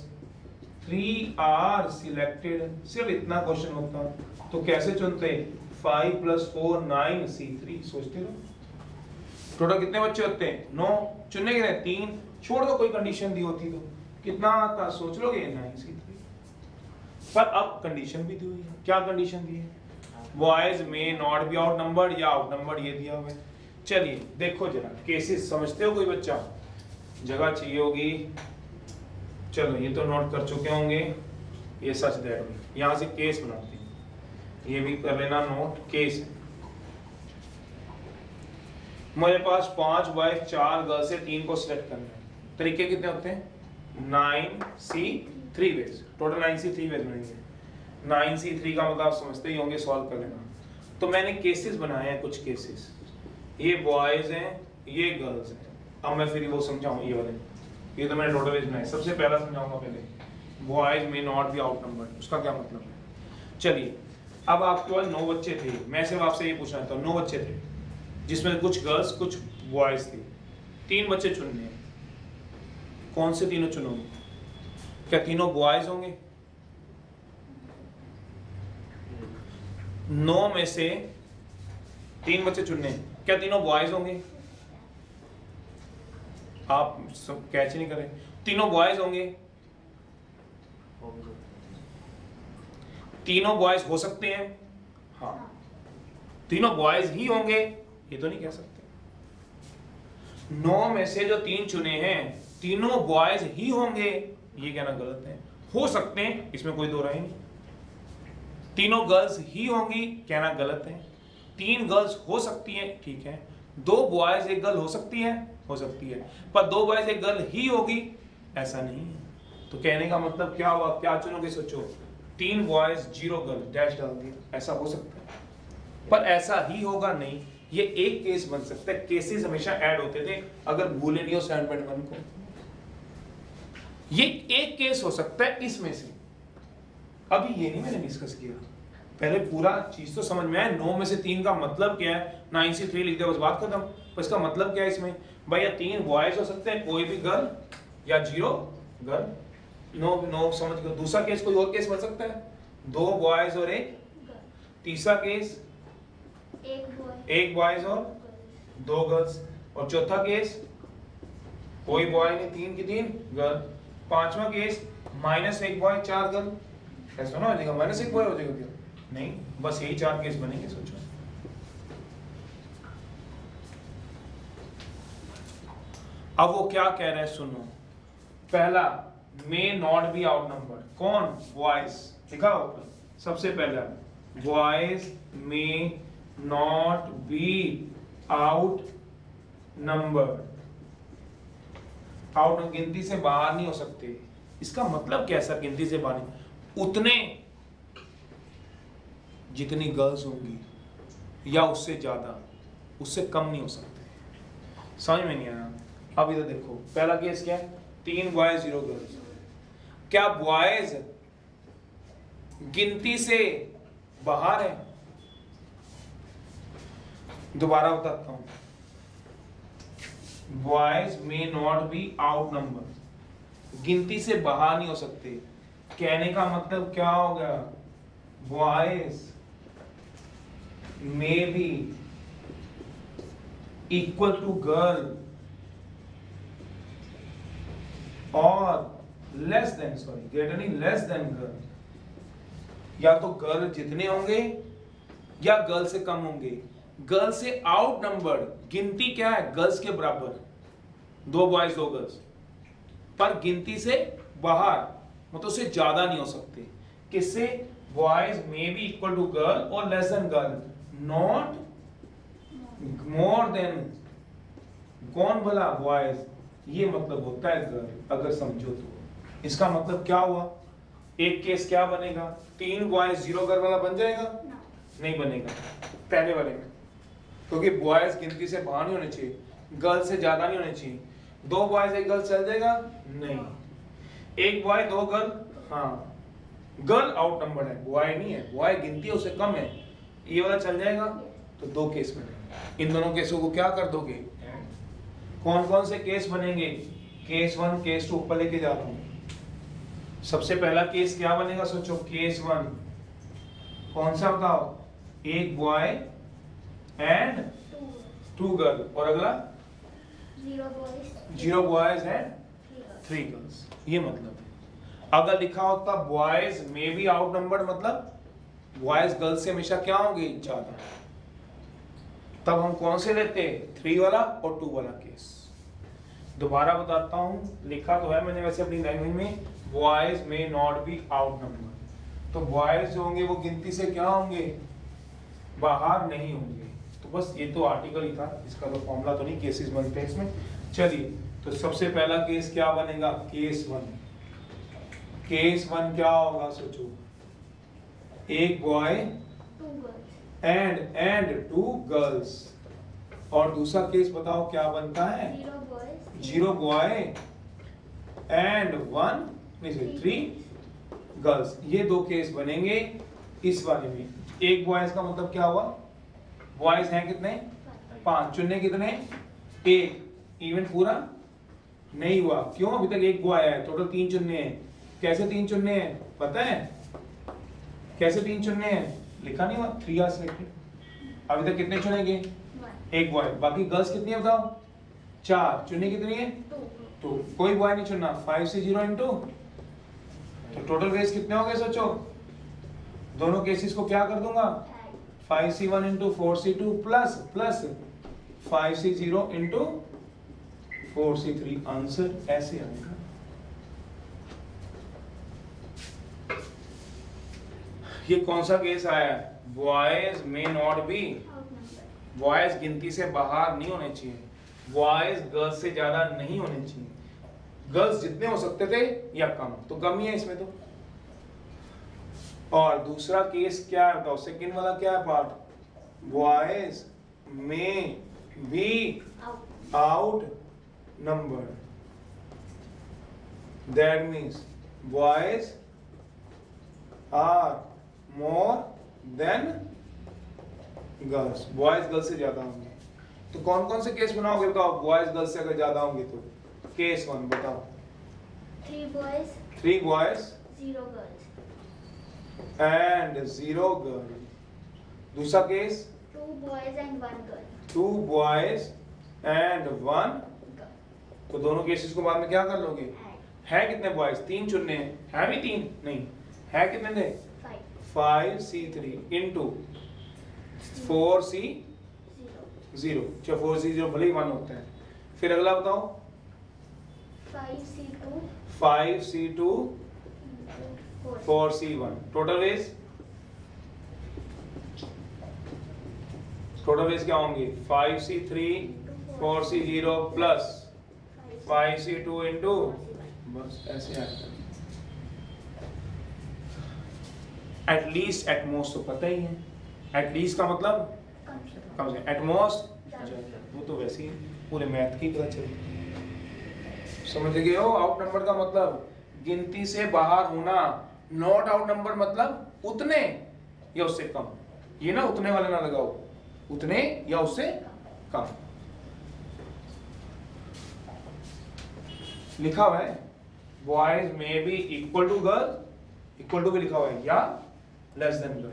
A: 3 are selected, सिर्फ इतना क्वेश्चन होता तो कैसे चुनते? 5 + 4 9C3। सोचते रहो टोटल कितने बच्चे होते हैं? 9। चुनने के लिए 3 छोड़ दो, कोई कंडीशन दी होती तो कितना आता? सोच लोगे 9C3। पर अब कंडीशन भी दी हुई है। क्या कंडीशन दी है? बॉयज में नॉट बी आउट नंबर या आउट नंबर, ये दिया हुआ है। चलिए देखो जरा केसेस, समझते हो? कोई बच्चा जगह चाहिए होगी, चलो ये तो नोट कर चुके होंगे, ये सच दैट भी। यहाँ से केस बनाते हैं, ये भी कर लेना नोट। केस है, मेरे पास 5 बॉयज 4 गर्ल्स है, 3 को सिलेक्ट करना है। तरीके कितने होते हैं? 9C3 veg, total 9C3 veg बनेंगे। 9C3 का मतलब आप समझते ही होंगे, सॉल्व कर लेना। तो मैंने केसेस बनाए हैं, कुछ केसेस। ये बॉयज हैं, ये गर्ल्स हैं। अब मैं फिर वो समझाऊं, ये वाले, ये तो मैंने टोटल वेज बनाए। सबसे पहला समझाऊंगा पहले बॉयज में नॉट बी आउट नंबर, उसका क्या मतलब है। चलिए अब आपके पास 9 बच्चे थे, मैं सिर्फ आपसे ये पूछना चाहता हूँ, 9 बच्चे थे जिसमें कुछ गर्ल्स कुछ बॉयज थे। 3 बच्चे चुनने हैं, कौन से तीनों चुनोगे? क्या तीनों बॉयज होंगे? 9 में से 3 बच्चे चुनने हैं, क्या तीनों बॉयज होंगे? आप सब कैच नहीं करें, तीनों बॉयज होंगे? तीनों बॉयज हो सकते हैं, हाँ। तीनों बॉयज ही होंगे ये तो नहीं कह सकते। 9 में से जो 3 चुने हैं तीनों बॉयज ही होंगे, ये कहना गलत है। हो सकते हैं, इसमें कोई दो राय नहीं। तीनों गर्ल्स ही होंगी कहना गलत है। 3 गर्ल्स हो सकती हैं, ठीक है। 2 बॉयज 1 गर्ल हो सकती है, हो सकती है, पर 2 बॉयज 1 गर्ल ही होगी ऐसा नहीं है। तो कहने का मतलब क्या हुआ? क्या चुनोगे? सोचो, 3 बॉयज 0 गर्ल डैश डाल दिया, ऐसा हो सकता है, पर ऐसा ही होगा नहीं। ये एक केस बन सकता है, केसेस हमेशा ऐड होते थे, अगर भूले नहीं हो 7.1 को। ये एक केस हो सकता है इसमें से। अभी ये नहीं मैंने डिस्कस किया, पहले पूरा चीज तो समझ में आया। 9 में से 3 का मतलब क्या है? 9C3 लिख दिया, बस बात खत्म। पर इसका मतलब क्या है इसमें? भाई या 3 बॉयज हो सकते हैं, कोई भी गर्ल, या 0 गर्ल। नो समझ गए। दूसरा केस कोई और केस बन सकता है, 2 बॉयज और 1। तीसरा केस 1 बॉयज और 2 गर्ल्स। और चौथा केस कोई बॉय नहीं, 3 की 3 गर्ल। पांचवा केस -1 बॉय 4 गर्ल। ऐसा ना हो जाएगा, -1 बॉय हो जाएगा क्या? नहीं, बस यही 4 केस बनेंगे। सोचो अब वो क्या कह रहे हैं, सुनो। पहला may not be out number, कौन? बॉयज। लिखा ऊपर सबसे पहला, boys may not be out number. Out गिनती से बाहर नहीं हो सकते। इसका मतलब क्या है सर? गिनती से बाहर नहीं, उतने जितनी गर्ल्स होंगी या उससे ज्यादा, उससे कम नहीं हो सकते। समझ में नहीं आया? अब इधर देखो, पहला केस क्या है? 3 बॉयज 0 गर्ल्स। क्या बॉयज गिनती से बाहर है? दोबारा बताता हूं, boys may not be out number, गिनती से बाहर नहीं हो सकते। कहने का मतलब क्या होगा? Boys may be equal to girl और लेस देन, सॉरी ग्रेटर नहीं, लेस देन गर्ल। या तो गर्ल जितने होंगे या गर्ल से कम होंगे। गर्ल से आउट नंबर, गिनती क्या है? गर्ल्स के बराबर, 2 बॉयज 2 गर्ल्स, पर गिनती से बाहर, मतलब उससे ज्यादा नहीं हो सकते। किससे? Boys may be equal to girl और less than girl, not more than. कौन भला? बॉयज। ये मतलब होता है गर्ल, अगर समझो तो। इसका मतलब क्या हुआ? एक केस क्या बनेगा? 3 बॉयज 0 गर्ल वाला बन जाएगा? नहीं बनेगा पहले वाले में, क्योंकि बॉयज गिनती से बाहर नहीं होने चाहिए, गर्ल से ज्यादा नहीं होने चाहिए। 2 बॉयज 1 गर्ल चल जाएगा? नहीं। 1 बॉय 2 गर्ल, हाँ। गर्ल आउट नंबर है, बॉय नहीं है, बॉय गिनती है उससे कम है, ये वाला चल जाएगा। तो दो केस बनेंगे, इन दोनों केसों को क्या कर दोगे, कौन कौन से केस बनेंगे, केस 1 केस 2 ऊपर लेके जा रहा हूं। सबसे पहला केस क्या बनेगा, सोचो, केस 1 कौन सा बताओ, एक बॉय एंड 2 गर्ल, और अगला 0 बॉयज एंड 3 गर्ल्स। ये मतलब है, अगर लिखा होता boys may be out number, मतलब बॉयज गर्ल्स से हमेशा क्या होंगे, ज्यादा, तब हम कौन से लेते, 3 वाला और 2 वाला केस। दोबारा बताता हूं, लिखा तो है मैंने वैसे अपनी लैंग्वेज में, बॉयज में नॉट बी आउट नंबर, तो बॉयज जो होंगे वो गिनती से क्या होंगे, बाहर नहीं होंगे। तो बस ये तो आर्टिकल ही था, इसका तो फॉर्मूला तो नहीं, केसेस बनते हैं इसमें। चलिए, तो सबसे पहला केस क्या बनेगा, केस 1। केस 1 क्या होगा, सोचो, एक बॉय एंड 2 गर्ल्स, और दूसरा केस बताओ क्या बनता है, 0 बॉय एंड 3 गर्ल्स। ये दो केस बनेंगे इस वाले में। एक बॉयज का मतलब क्या हुआ, बॉयज हैं कितने, 5, चुनने कितने, 1, इवेंट पूरा नहीं हुआ, क्यों, अभी तक एक बॉय है, टोटल 3 चुनने हैं। कैसे 3 चुनने हैं पता है, कैसे 3 चुनने हैं, लिखा नहीं हुआ, 3 आर सिलेक्टेड। अभी तक कितने चुनेंगे, एक बॉय, बाकी गर्ल्स कितनी है बताओ, 4, चुनने कितनी है, 2, कोई बॉय नहीं चुनना, 5 से 0 इंटू, तो टोटल केस कितने हो गए, सोचो, दोनों केसेस को क्या कर दूंगा, 5C1 into 4C2 plus 5C0 into 4C3, answer ऐसे आएगा। ये कौन सा केस आया, बॉयज में नॉट बी, बॉयज गिनती से बाहर नहीं होने चाहिए, बॉयज गर्ल्स से ज्यादा नहीं होने चाहिए, गर्ल्स जितने हो सकते थे या कम, तो कम ही है इसमें तो। और दूसरा केस क्या है बताओ, सेकंड वाला क्या है part, boys may be outnumber, that means boys are more than girls, boys girls से ज्यादा होंगे। तो कौन कौन से केस बनाओगे बताओ, बॉयज गर्ल्स से अगर ज्यादा होंगे तो, केस 1 बताओ,
B: 3 boys
A: 0
B: girls
A: एंड 0 गर्ल। दूसरा case
B: 2 boys and 1 girl
A: 2 boys and 1, तो दोनों केसेस को बाद में क्या कर लोगे, है कितने बॉयज, 3 चुनने हैं, है भी 3 नहीं है, कितने थे, 5C3 इंटू 4C0, 4C0 भले ही 1 होता है। फिर अगला बताओ, 5C2 4C1, टोटल वेज क्या होंगे, 5C3 4C0 plus 5C2 into, बस ऐसे आएगा। एटलीस्ट एटमोस्ट तो पता ही है, एटलीस्ट का मतलब कम से, एटमोस्ट वो तो वैसे ही पूरे मैथ की पता चली, समझ गए हो। आउट नंबर का मतलब गिनती से बाहर होना, नॉट आउट नंबर मतलब उतने या उससे कम, ये ना उतने वाले ना लगाओ, उतने या उससे कम लिखा हुआ है। Boys may be equal to girl, equal to भी लिखा हुआ है, या less than girl,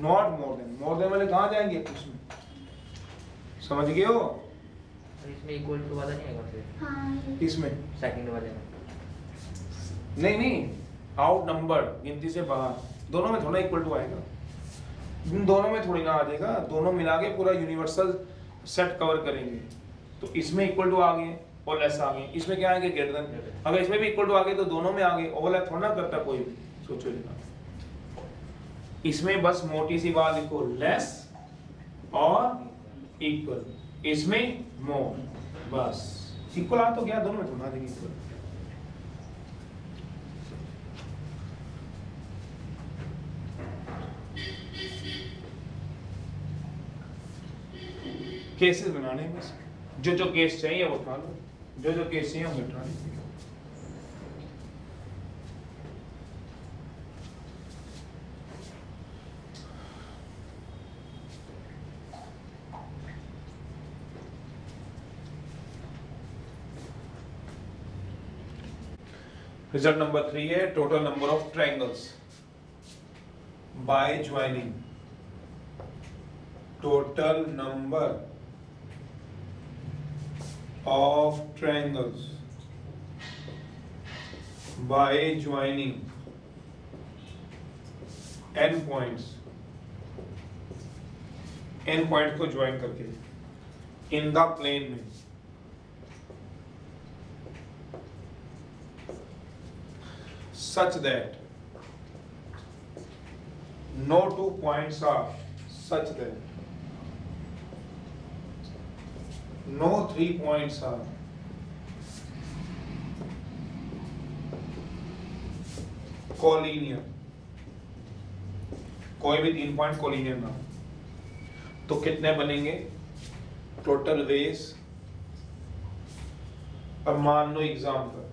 A: not more than. More than वाले कहां जाएंगे उसमें, समझ गए हो।
C: इसमें इक्वल टू वाला नहीं आएगा फिर,
B: हाँ
A: इसमें
C: सेकंड वाले में
A: नहीं, आउट नंबर गिनती से बाहर, दोनों में थोड़ा इक्वल टू आएगा, दोनों में थोड़ी ना आ जाएगा, दोनों मिला के पूरा यूनिवर्सल सेट कवर करेंगे। तो इसमें इक्वल टू आ गए और लेस आ गए, इसमें क्या आएंगे, ग्रेटर देन। अगर इसमें भी इक्वल टू आ गए तो दोनों में आ गए, ओवरलैप थोड़ा ना करता कोई भी, सोचो लिखा। इसमें बस मोटी सी बात लिखो, लेस और इक्वल, इसमें मोर, बस इक्वल आ तो गया, दोनों में थोड़ा देंगे इक्वल। केसेस बनाने बस, जो जो केस चाहिए वो उठा लो, जो जो केस चाहिए वो उठा लो। रिजल्ट नंबर 3 है total number of triangles by joining, total number of triangles by joining n points, n point को ज्वाइन करके इन द प्लेन में such that no two points are such that no three points are collinear, कोई भी 3 पॉइंट कोलिनियर ना हो। तो कितने बनेंगे टोटल वेज? अब मान लो एग्जाम्पल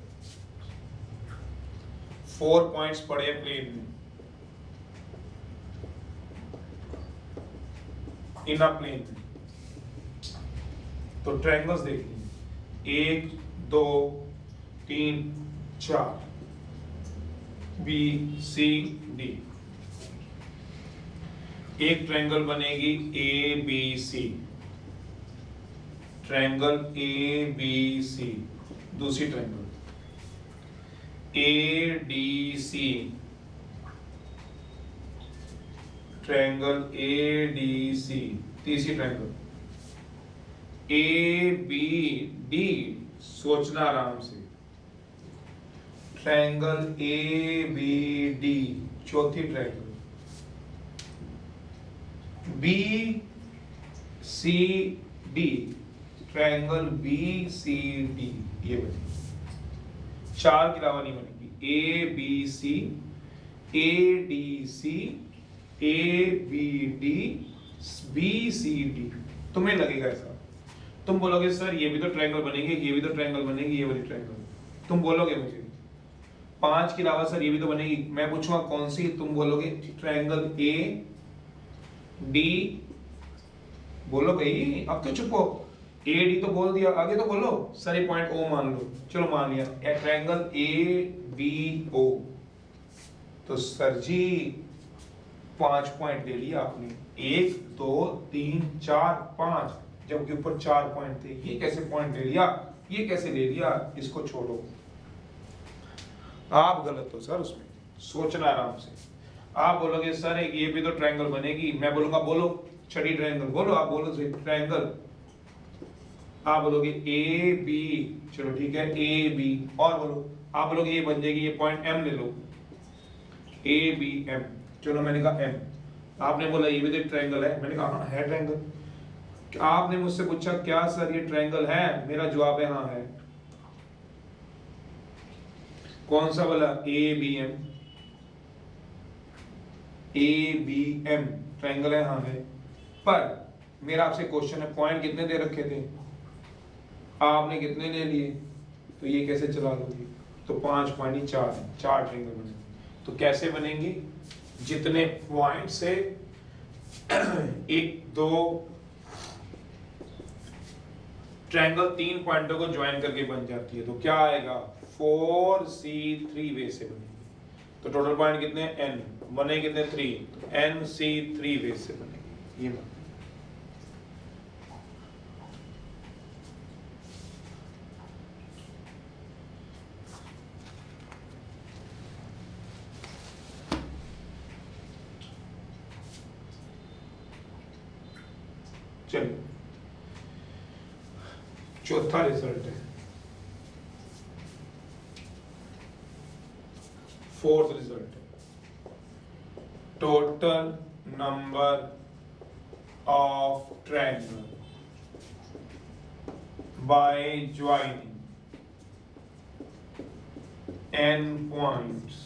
A: 4 पॉइंट्स पड़े प्लेन में, इन अ प्लेन में, तो ट्रायंगल्स देख लीजिए 1 2 3 4 बी सी डी। एक ट्रायंगल बनेगी A B C, triangle A B C. दूसरी triangle A D C, triangle A D C. तीसरी ट्रायंगल ए बी डी, सोचना आराम से, ट्रायंगल ए बी डी। चौथी triangle B C D, triangle B C D. ये बनेगी, 4 के अलावा नहीं बनेगी। A B C, A D C, A B D, B C D. तुम्हें लगेगा ऐसा, तुम बोलोगे सर ये भी तो ट्रायंगल बनेगी, ये भी तो ट्रायंगल बनेगी, ये वाली ट्रायंगल। तुम बोलोगे मुझे 5 के अलावा सर ये भी तो बनेगी। मैं पूछूंगा कौन सी, तुम बोलोगे ट्रायंगल ए डी। बोलो भाई, अब तो चुप हो। ए डी तो बोल दिया, आगे तो बोलो। सर ये पॉइंट ओ मान लो, चलो मान लिया। ट्रायंगल ए बी ओ, तो सर जी 5 पॉइंट ले लिया आपने। 1 2 3 4 5, जबकि ऊपर 4 पॉइंट थे। ये कैसे पॉइंट ले लिया, ये कैसे ले लिया? इसको छोड़ो, आप गलत हो सर उसमें। सोचना आराम से। आप बोलोगे सर ये भी तो ट्रायंगल बनेगी। मैं बोलूंगा बोलो छठी ट्रायंगल, बोलो आप बोलो ट्रायंगल। आप बोलोगे ए बी, चलो ठीक है ए बी, और बोलो। आप बोलोगे ये बन जाएगी, ये पॉइंट एम ले लो, ए बी एम। चलो मैंने कहा एम, आपने बोला ये भी तो ट्रायंगल है। मैंने कहा हाँ है ट्रायंगल। आपने मुझसे पूछा क्या सर ये ट्रायंगल है, मेरा जवाब है हाँ है। कौन सा बोला? A B M, A B M triangle है, हाँ है। पर मेरा आपसे क्वेश्चन है पॉइंट कितने दे रखे थे, आपने कितने ले लिए, तो ये कैसे चला लोगे? तो 5 पॉइंट ही 4 ट्रायंगल बने। तो कैसे बनेंगे? जितने पॉइंट से 1 2 ट्रायंगल 3 पॉइंटों को ज्वाइन करके बन जाती है, तो क्या आएगा? 4C3 वे से बनेगी। तो टोटल पॉइंट कितने? n, बने कितने? 3, NC3 वे से बनेगी। ये मान चलिए, चौथा रिजल्ट है, 4th रिजल्ट है, total number of triangle by joining n points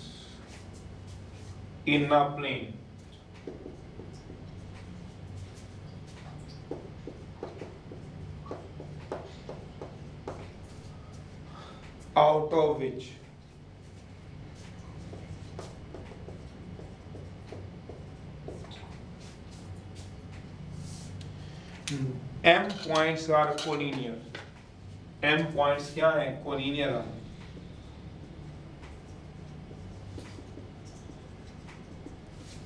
A: in a plane out of which m points are collinear। m points क्या है? collinear है।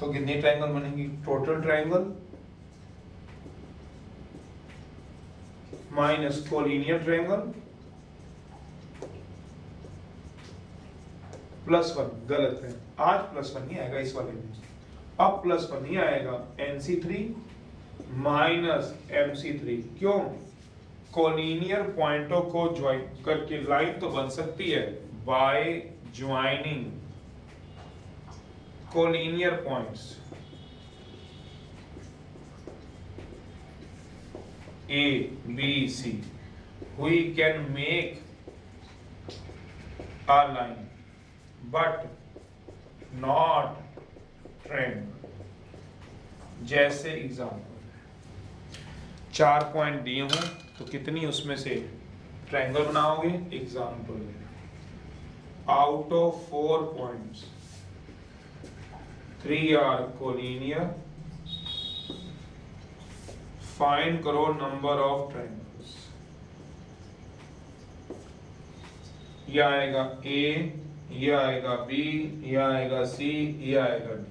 A: तो कितनी ट्रायंगल बनेंगी? Total triangle minus collinear triangle +1। गलत है, आज +1 नहीं आएगा इस वाले में। अब +1 नहीं आएगा, NC3 माइनस MC3। क्यों? कोलिनियर पॉइंटों को ज्वाइन करके लाइन तो बन सकती है by joining collinear points A, B, C. We can make a line, but not triangle. जैसे एग्जाम्पल 4 पॉइंट दिए हों तो कितनी उसमें से ट्रायंगल बनाओगे? Example out of 4 points 3 are collinear. Find करो नंबर ऑफ ट्रायंगल्स। ये आएगा A, ये आएगा B, ये आएगा C, ये आएगा D।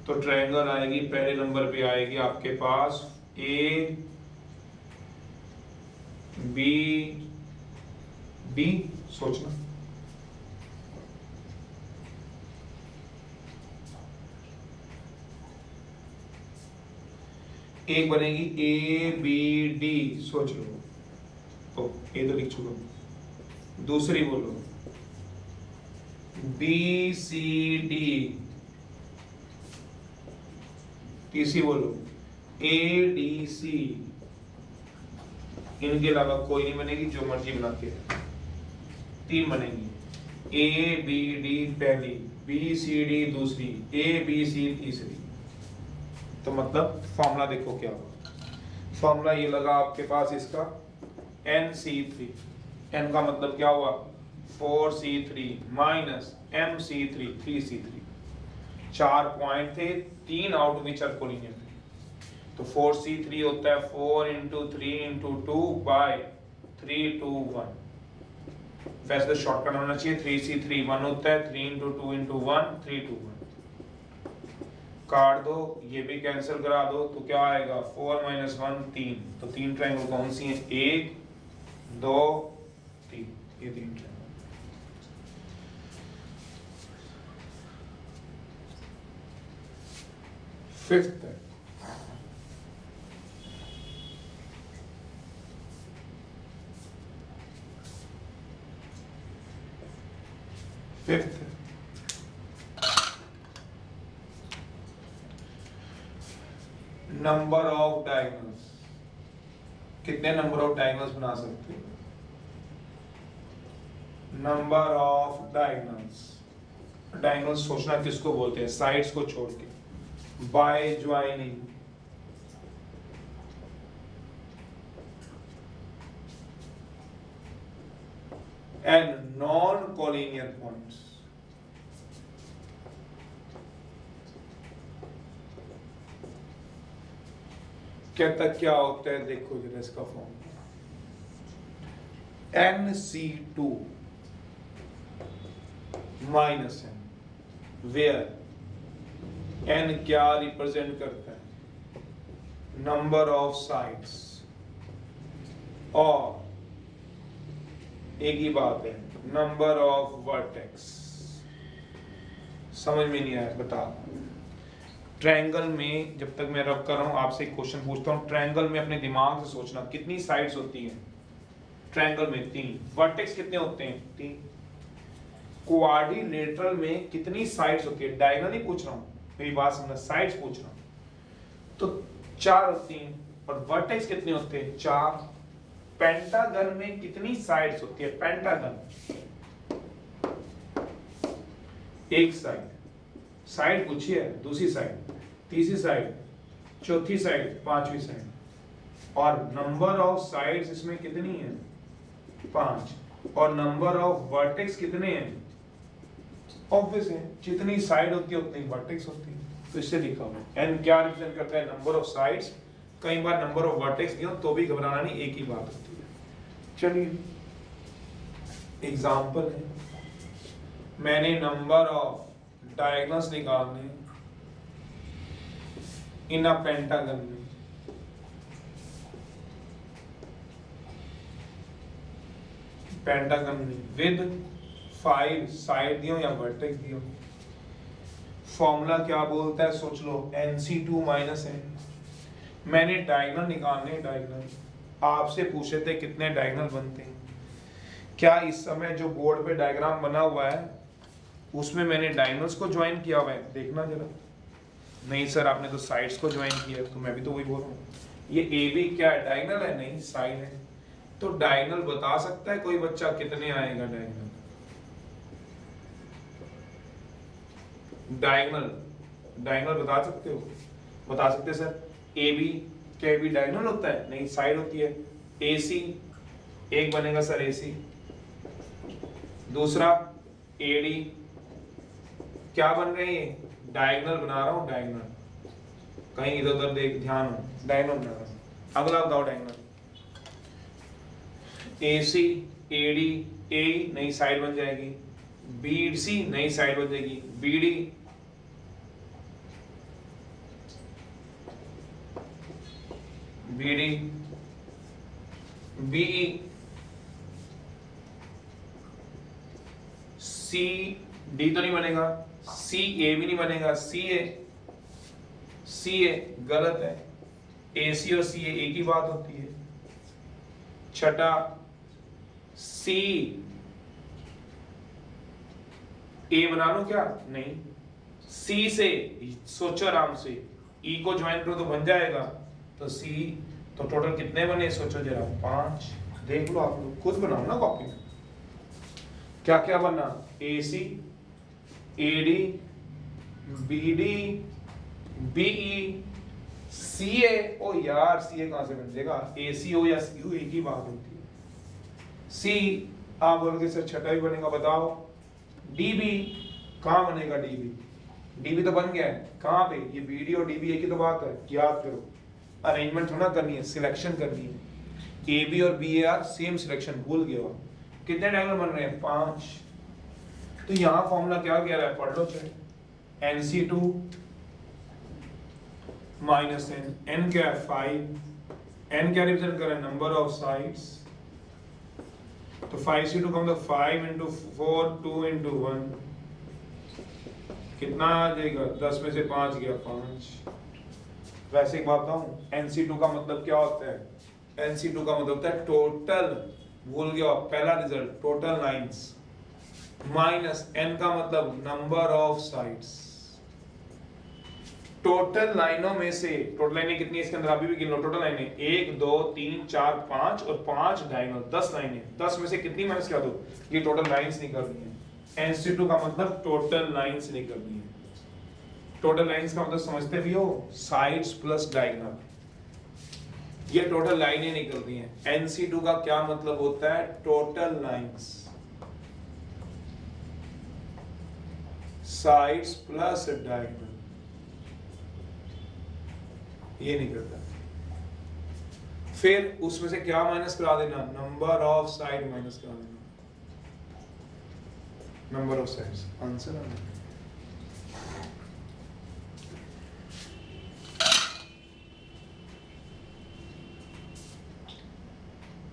A: तो ट्रायंगल आएगी, पहले नंबर पे आएगी आपके पास A B D। सोचना, एक बनेगी A B D। सोच लो, तो ए तो लिख चुका। दूसरी बोलो B C D। तीसरी बोलो A D C। इनके अलावा कोई नहीं बनेगी, जो मर्जी बनाते हैं। 3 बनेगी A B D पहली, B C D दूसरी, A B C तीसरी। तो मतलब फॉर्मूला देखो क्या हुआ। फॉर्मूला ये लगा आपके पास इसका NC3। N का मतलब क्या हुआ? 4C3 minus MC3 3C3। 4 point थे, 3 आउट विच आर कोलिनियर थे। तो 4C3 होता है 4 × 3 × 2 बाय 3 2 1। वैसे तो शॉर्टकट होना चाहिए 3C3 1 होता है, 3 × 2 × 1 3 2 1। काट दो, ये भी कैंसिल करा दो, तो क्या आएगा? 4 - 1 3। तो 3 ट्रायंगल कौन सी हैं? 1 2 3। ये 3 ट्रायंगल। फिफ्थ है नंबर ऑफ डायगोनल्स। कितने नंबर ऑफ डायगोनल्स बना सकते हो? Number of diagonals. डायगोनल्स सोचना किसको बोलते हैं? साइड्स को छोड़ के। By joining and non collinear points. कहता क्या होता है? देखो जरा इसका formula NC2 minus N, where N क्या रिप्रेजेंट करता है? Number of sides. और एक ही बात है, नंबर ऑफ वर्टेक्स। समझ में नहीं आया? बता। ट्रायंगल में जब तक मैं रब कर रहा हूं, आपसे एक क्वेश्चन पूछता हूं। ट्रायंगल में अपने दिमाग से सोचना, कितनी साइड्स होती हैं? ट्रायंगल में 3। वर्टेक्स कितने होते हैं? 3। क्वाड्रिलेटरल में कितनी साइड्स होती है? डायगोनल ही पूछ रहा हूं, मेरी बात समझना, साइड्स पूछ रहा हूं। तो 4 होती हैं। और वर्टेक्स कितने होते हैं? 4। पेंटागन में कितनी साइड्स होती है? पेंटागन एक साइड, साइड पूछी है, दूसरी साइड, तीसरी साइड, चौथी साइड, पांचवी साइड। और नंबर ऑफ साइड्स इसमें कितनी है? 5। और नंबर ऑफ वर्टेक्स कितने हैं? ऑब्वियस है, जितनी साइड होती है उतनी वर्टेक्स होती है। तो इससे लिखा हुआ है n क्या रिप्रेजेंट करता है? Number of sides. कई बार नंबर ऑफ वर्टेक्स दिया तो भी घबराना नहीं, एक ही बात होती है। चलिए एग्जांपल है, मैंने नंबर ऑफ डायगोनल्स निकालने इन अ पेंटागन में। पेंटागन में विद 5 साइड दियो या वर्टेक्स दियो। फॉर्मूला क्या बोलता है सोच लो, NC2 माइनस n। मैंने डायगोनल निकालने, डायगोनल आपसे पूछे थे कितने डायगोनल बनते हैं। क्या इस समय जो बोर्ड पे डायग्राम बना हुआ है उसमें मैंने डायगोनल्स को ज्वाइन किया हुआ है? देखना जरा। नहीं सर आपने तो साइड्स को ज्वाइन किया, तो मैं भी तो वही बोल रहा हूँ। ये AB क्या है, डायगोनल है? नहीं, साइड है। तो डायगोनल बता सकता है कोई बच्चा कितने आएगा डायगोनल? डायगोनल बता सकते हो? बता सकते सर। AB क्या AB डायगोनल होता है? नहीं, साइड होती है। AC एक बनेगा सर AC। दूसरा AD क्या बन रहे हैं? डायगोनल बना रहा हूं, डायगोनल। कहीं इधर उधर देख, ध्यान हो, डायगोनल बना रहा हूं। अगला बताओ डायगोनल। AC AD AE नई साइड बन जाएगी। BC नई साइड बन जाएगी। BD BE CD तो नहीं बनेगा, CA भी नहीं बनेगा, CA गलत है। AC और CA एक ही बात होती है। छठा C A बना लो क्या? नहीं, C से सोचो आराम से, E को ज्वाइन करो तो बन जाएगा। तो C तो टोटल कितने बने सोचो जरा, 5। देख लो आप लोग, खुद बनाओ ना कॉपी में। क्या क्या बना? AC AD BD BE CA। ओ यार CA कहां से बन जाएगा? AC हो या CU एक ही बात होती है। C आप बोलोगे सर छठा भी बनेगा, बताओ। DB कहां बनेगा? DB तो बन गया है, कहां पे? ये BD और DB एक ही तो बात है, याद करो। अरेंजमेंट थोड़ा करनी है, सिलेक्शन करनी है। AB और BAR सेम सिलेक्शन, भूल गए हो। कितने डायगोनल बन रहे हैं? 5। तो यहां फॉर्मूला क्या कह रहा है, पढ़ लो चाहे। NC2 माइनस n क्या है? 5। n क्या रिप्रेजेंट कर रहा है? Number of sides. तो 5C2 का मतलब 5 into 4 2 into 1 कितना आ जाएगा? 10 में से 5 गया 5। वैसे एक बात बताऊं, NC2 का मतलब क्या होता है? NC2 का मतलब होता है टोटल, भूल गया पहला result, total lines. Minus n का मतलब नंबर ऑफ साइड्स। टोटल लाइनों में से, टोटल लाइनें कितनी है इसके अंदर अभी भी गिन लो। टोटल लाइनें 1 2 3 4 5 और 5 डायगोनल, 10 लाइनें। 10 में से कितनी माइनस कर दो? ये टोटल लाइंस निकलनी है। NC2 का मतलब टोटल लाइंस निकलनी है। टोटल लाइंस का मतलब समझते भी हो, साइड्स प्लस डायगोनल। ये टोटल लाइनें निकलती हैं। NC2 का क्या मतलब होता है? Total lines, sides plus diagonal, ये निकलता है। फिर उसमें से क्या माइनस करा देना? नंबर ऑफ साइड माइनस करा देना, नंबर ऑफ साइड्स। आंसर आ गया।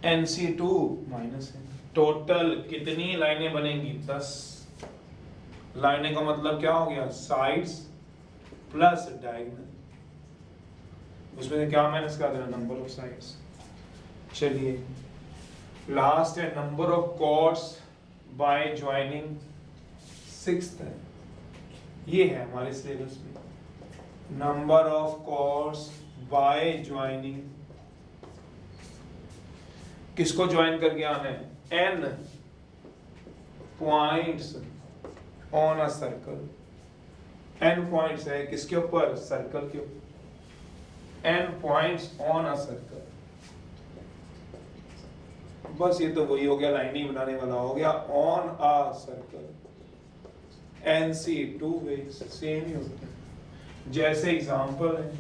A: NC2 माइनस है। टोटल कितनी लाइनें बनेंगी? 10 लाइनें का मतलब क्या हो गया? Sides plus diagonal. उसमें से क्या माइनस कर देना? Number of sides. चलिए लास्ट है number of chords by joining, 6th है। ये है हमारे सिलेबस में, number of chords by joining. किसको ज्वाइन करके आना है? n points on a circle. n points है किसके ऊपर? सर्कल के ऊपर। n points on a circle. बस ये तो वही हो गया, लाइन ही बनाने वाला हो गया। On a circle, NC2 ways same ही होता है। जैसे एग्जांपल है,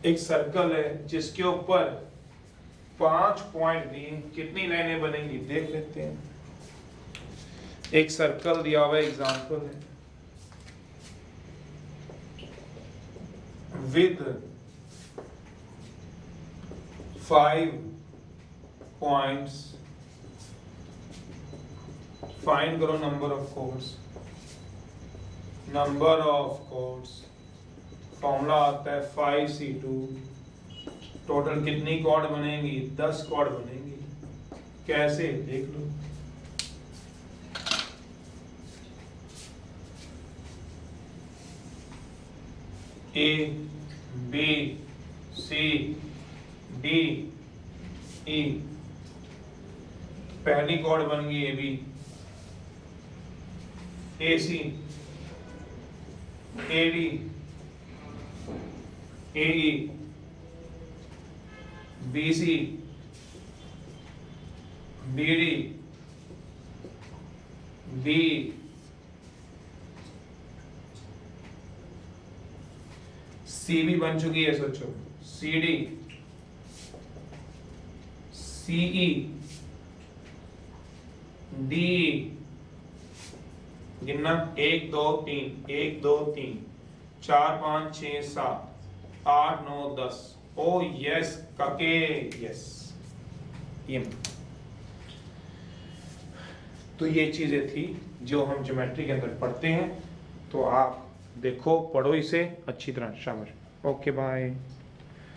A: एक सर्कल है जिसके ऊपर 5 पॉइंट दिए, कितनी लाइनें बनेंगी देख लेते हैं। एक सर्कल दिया हुआ एग्जांपल है, विद 5 points, फाइंड करो number of codes. Number of codes formula आता है 5C2। टोटल कितनी कॉर्ड बनेंगी? 10 कॉर्ड बनेंगी। कैसे देख लो। A B C D E, पहली कॉर्ड बन गई AB, AC AD AE BC BD BE, CB बन चुकी है सोचो, CD CE DE, गिनना 1 2 3 1 2 3 4 5 6 7 8 9 10। ओ यस काके, यस। ये तो ये चीजें थी जो हम ज्योमेट्री के अंदर पढ़ते हैं। तो आप देखो, पढ़ो इसे अच्छी तरह। शाबाश, ओके बाय।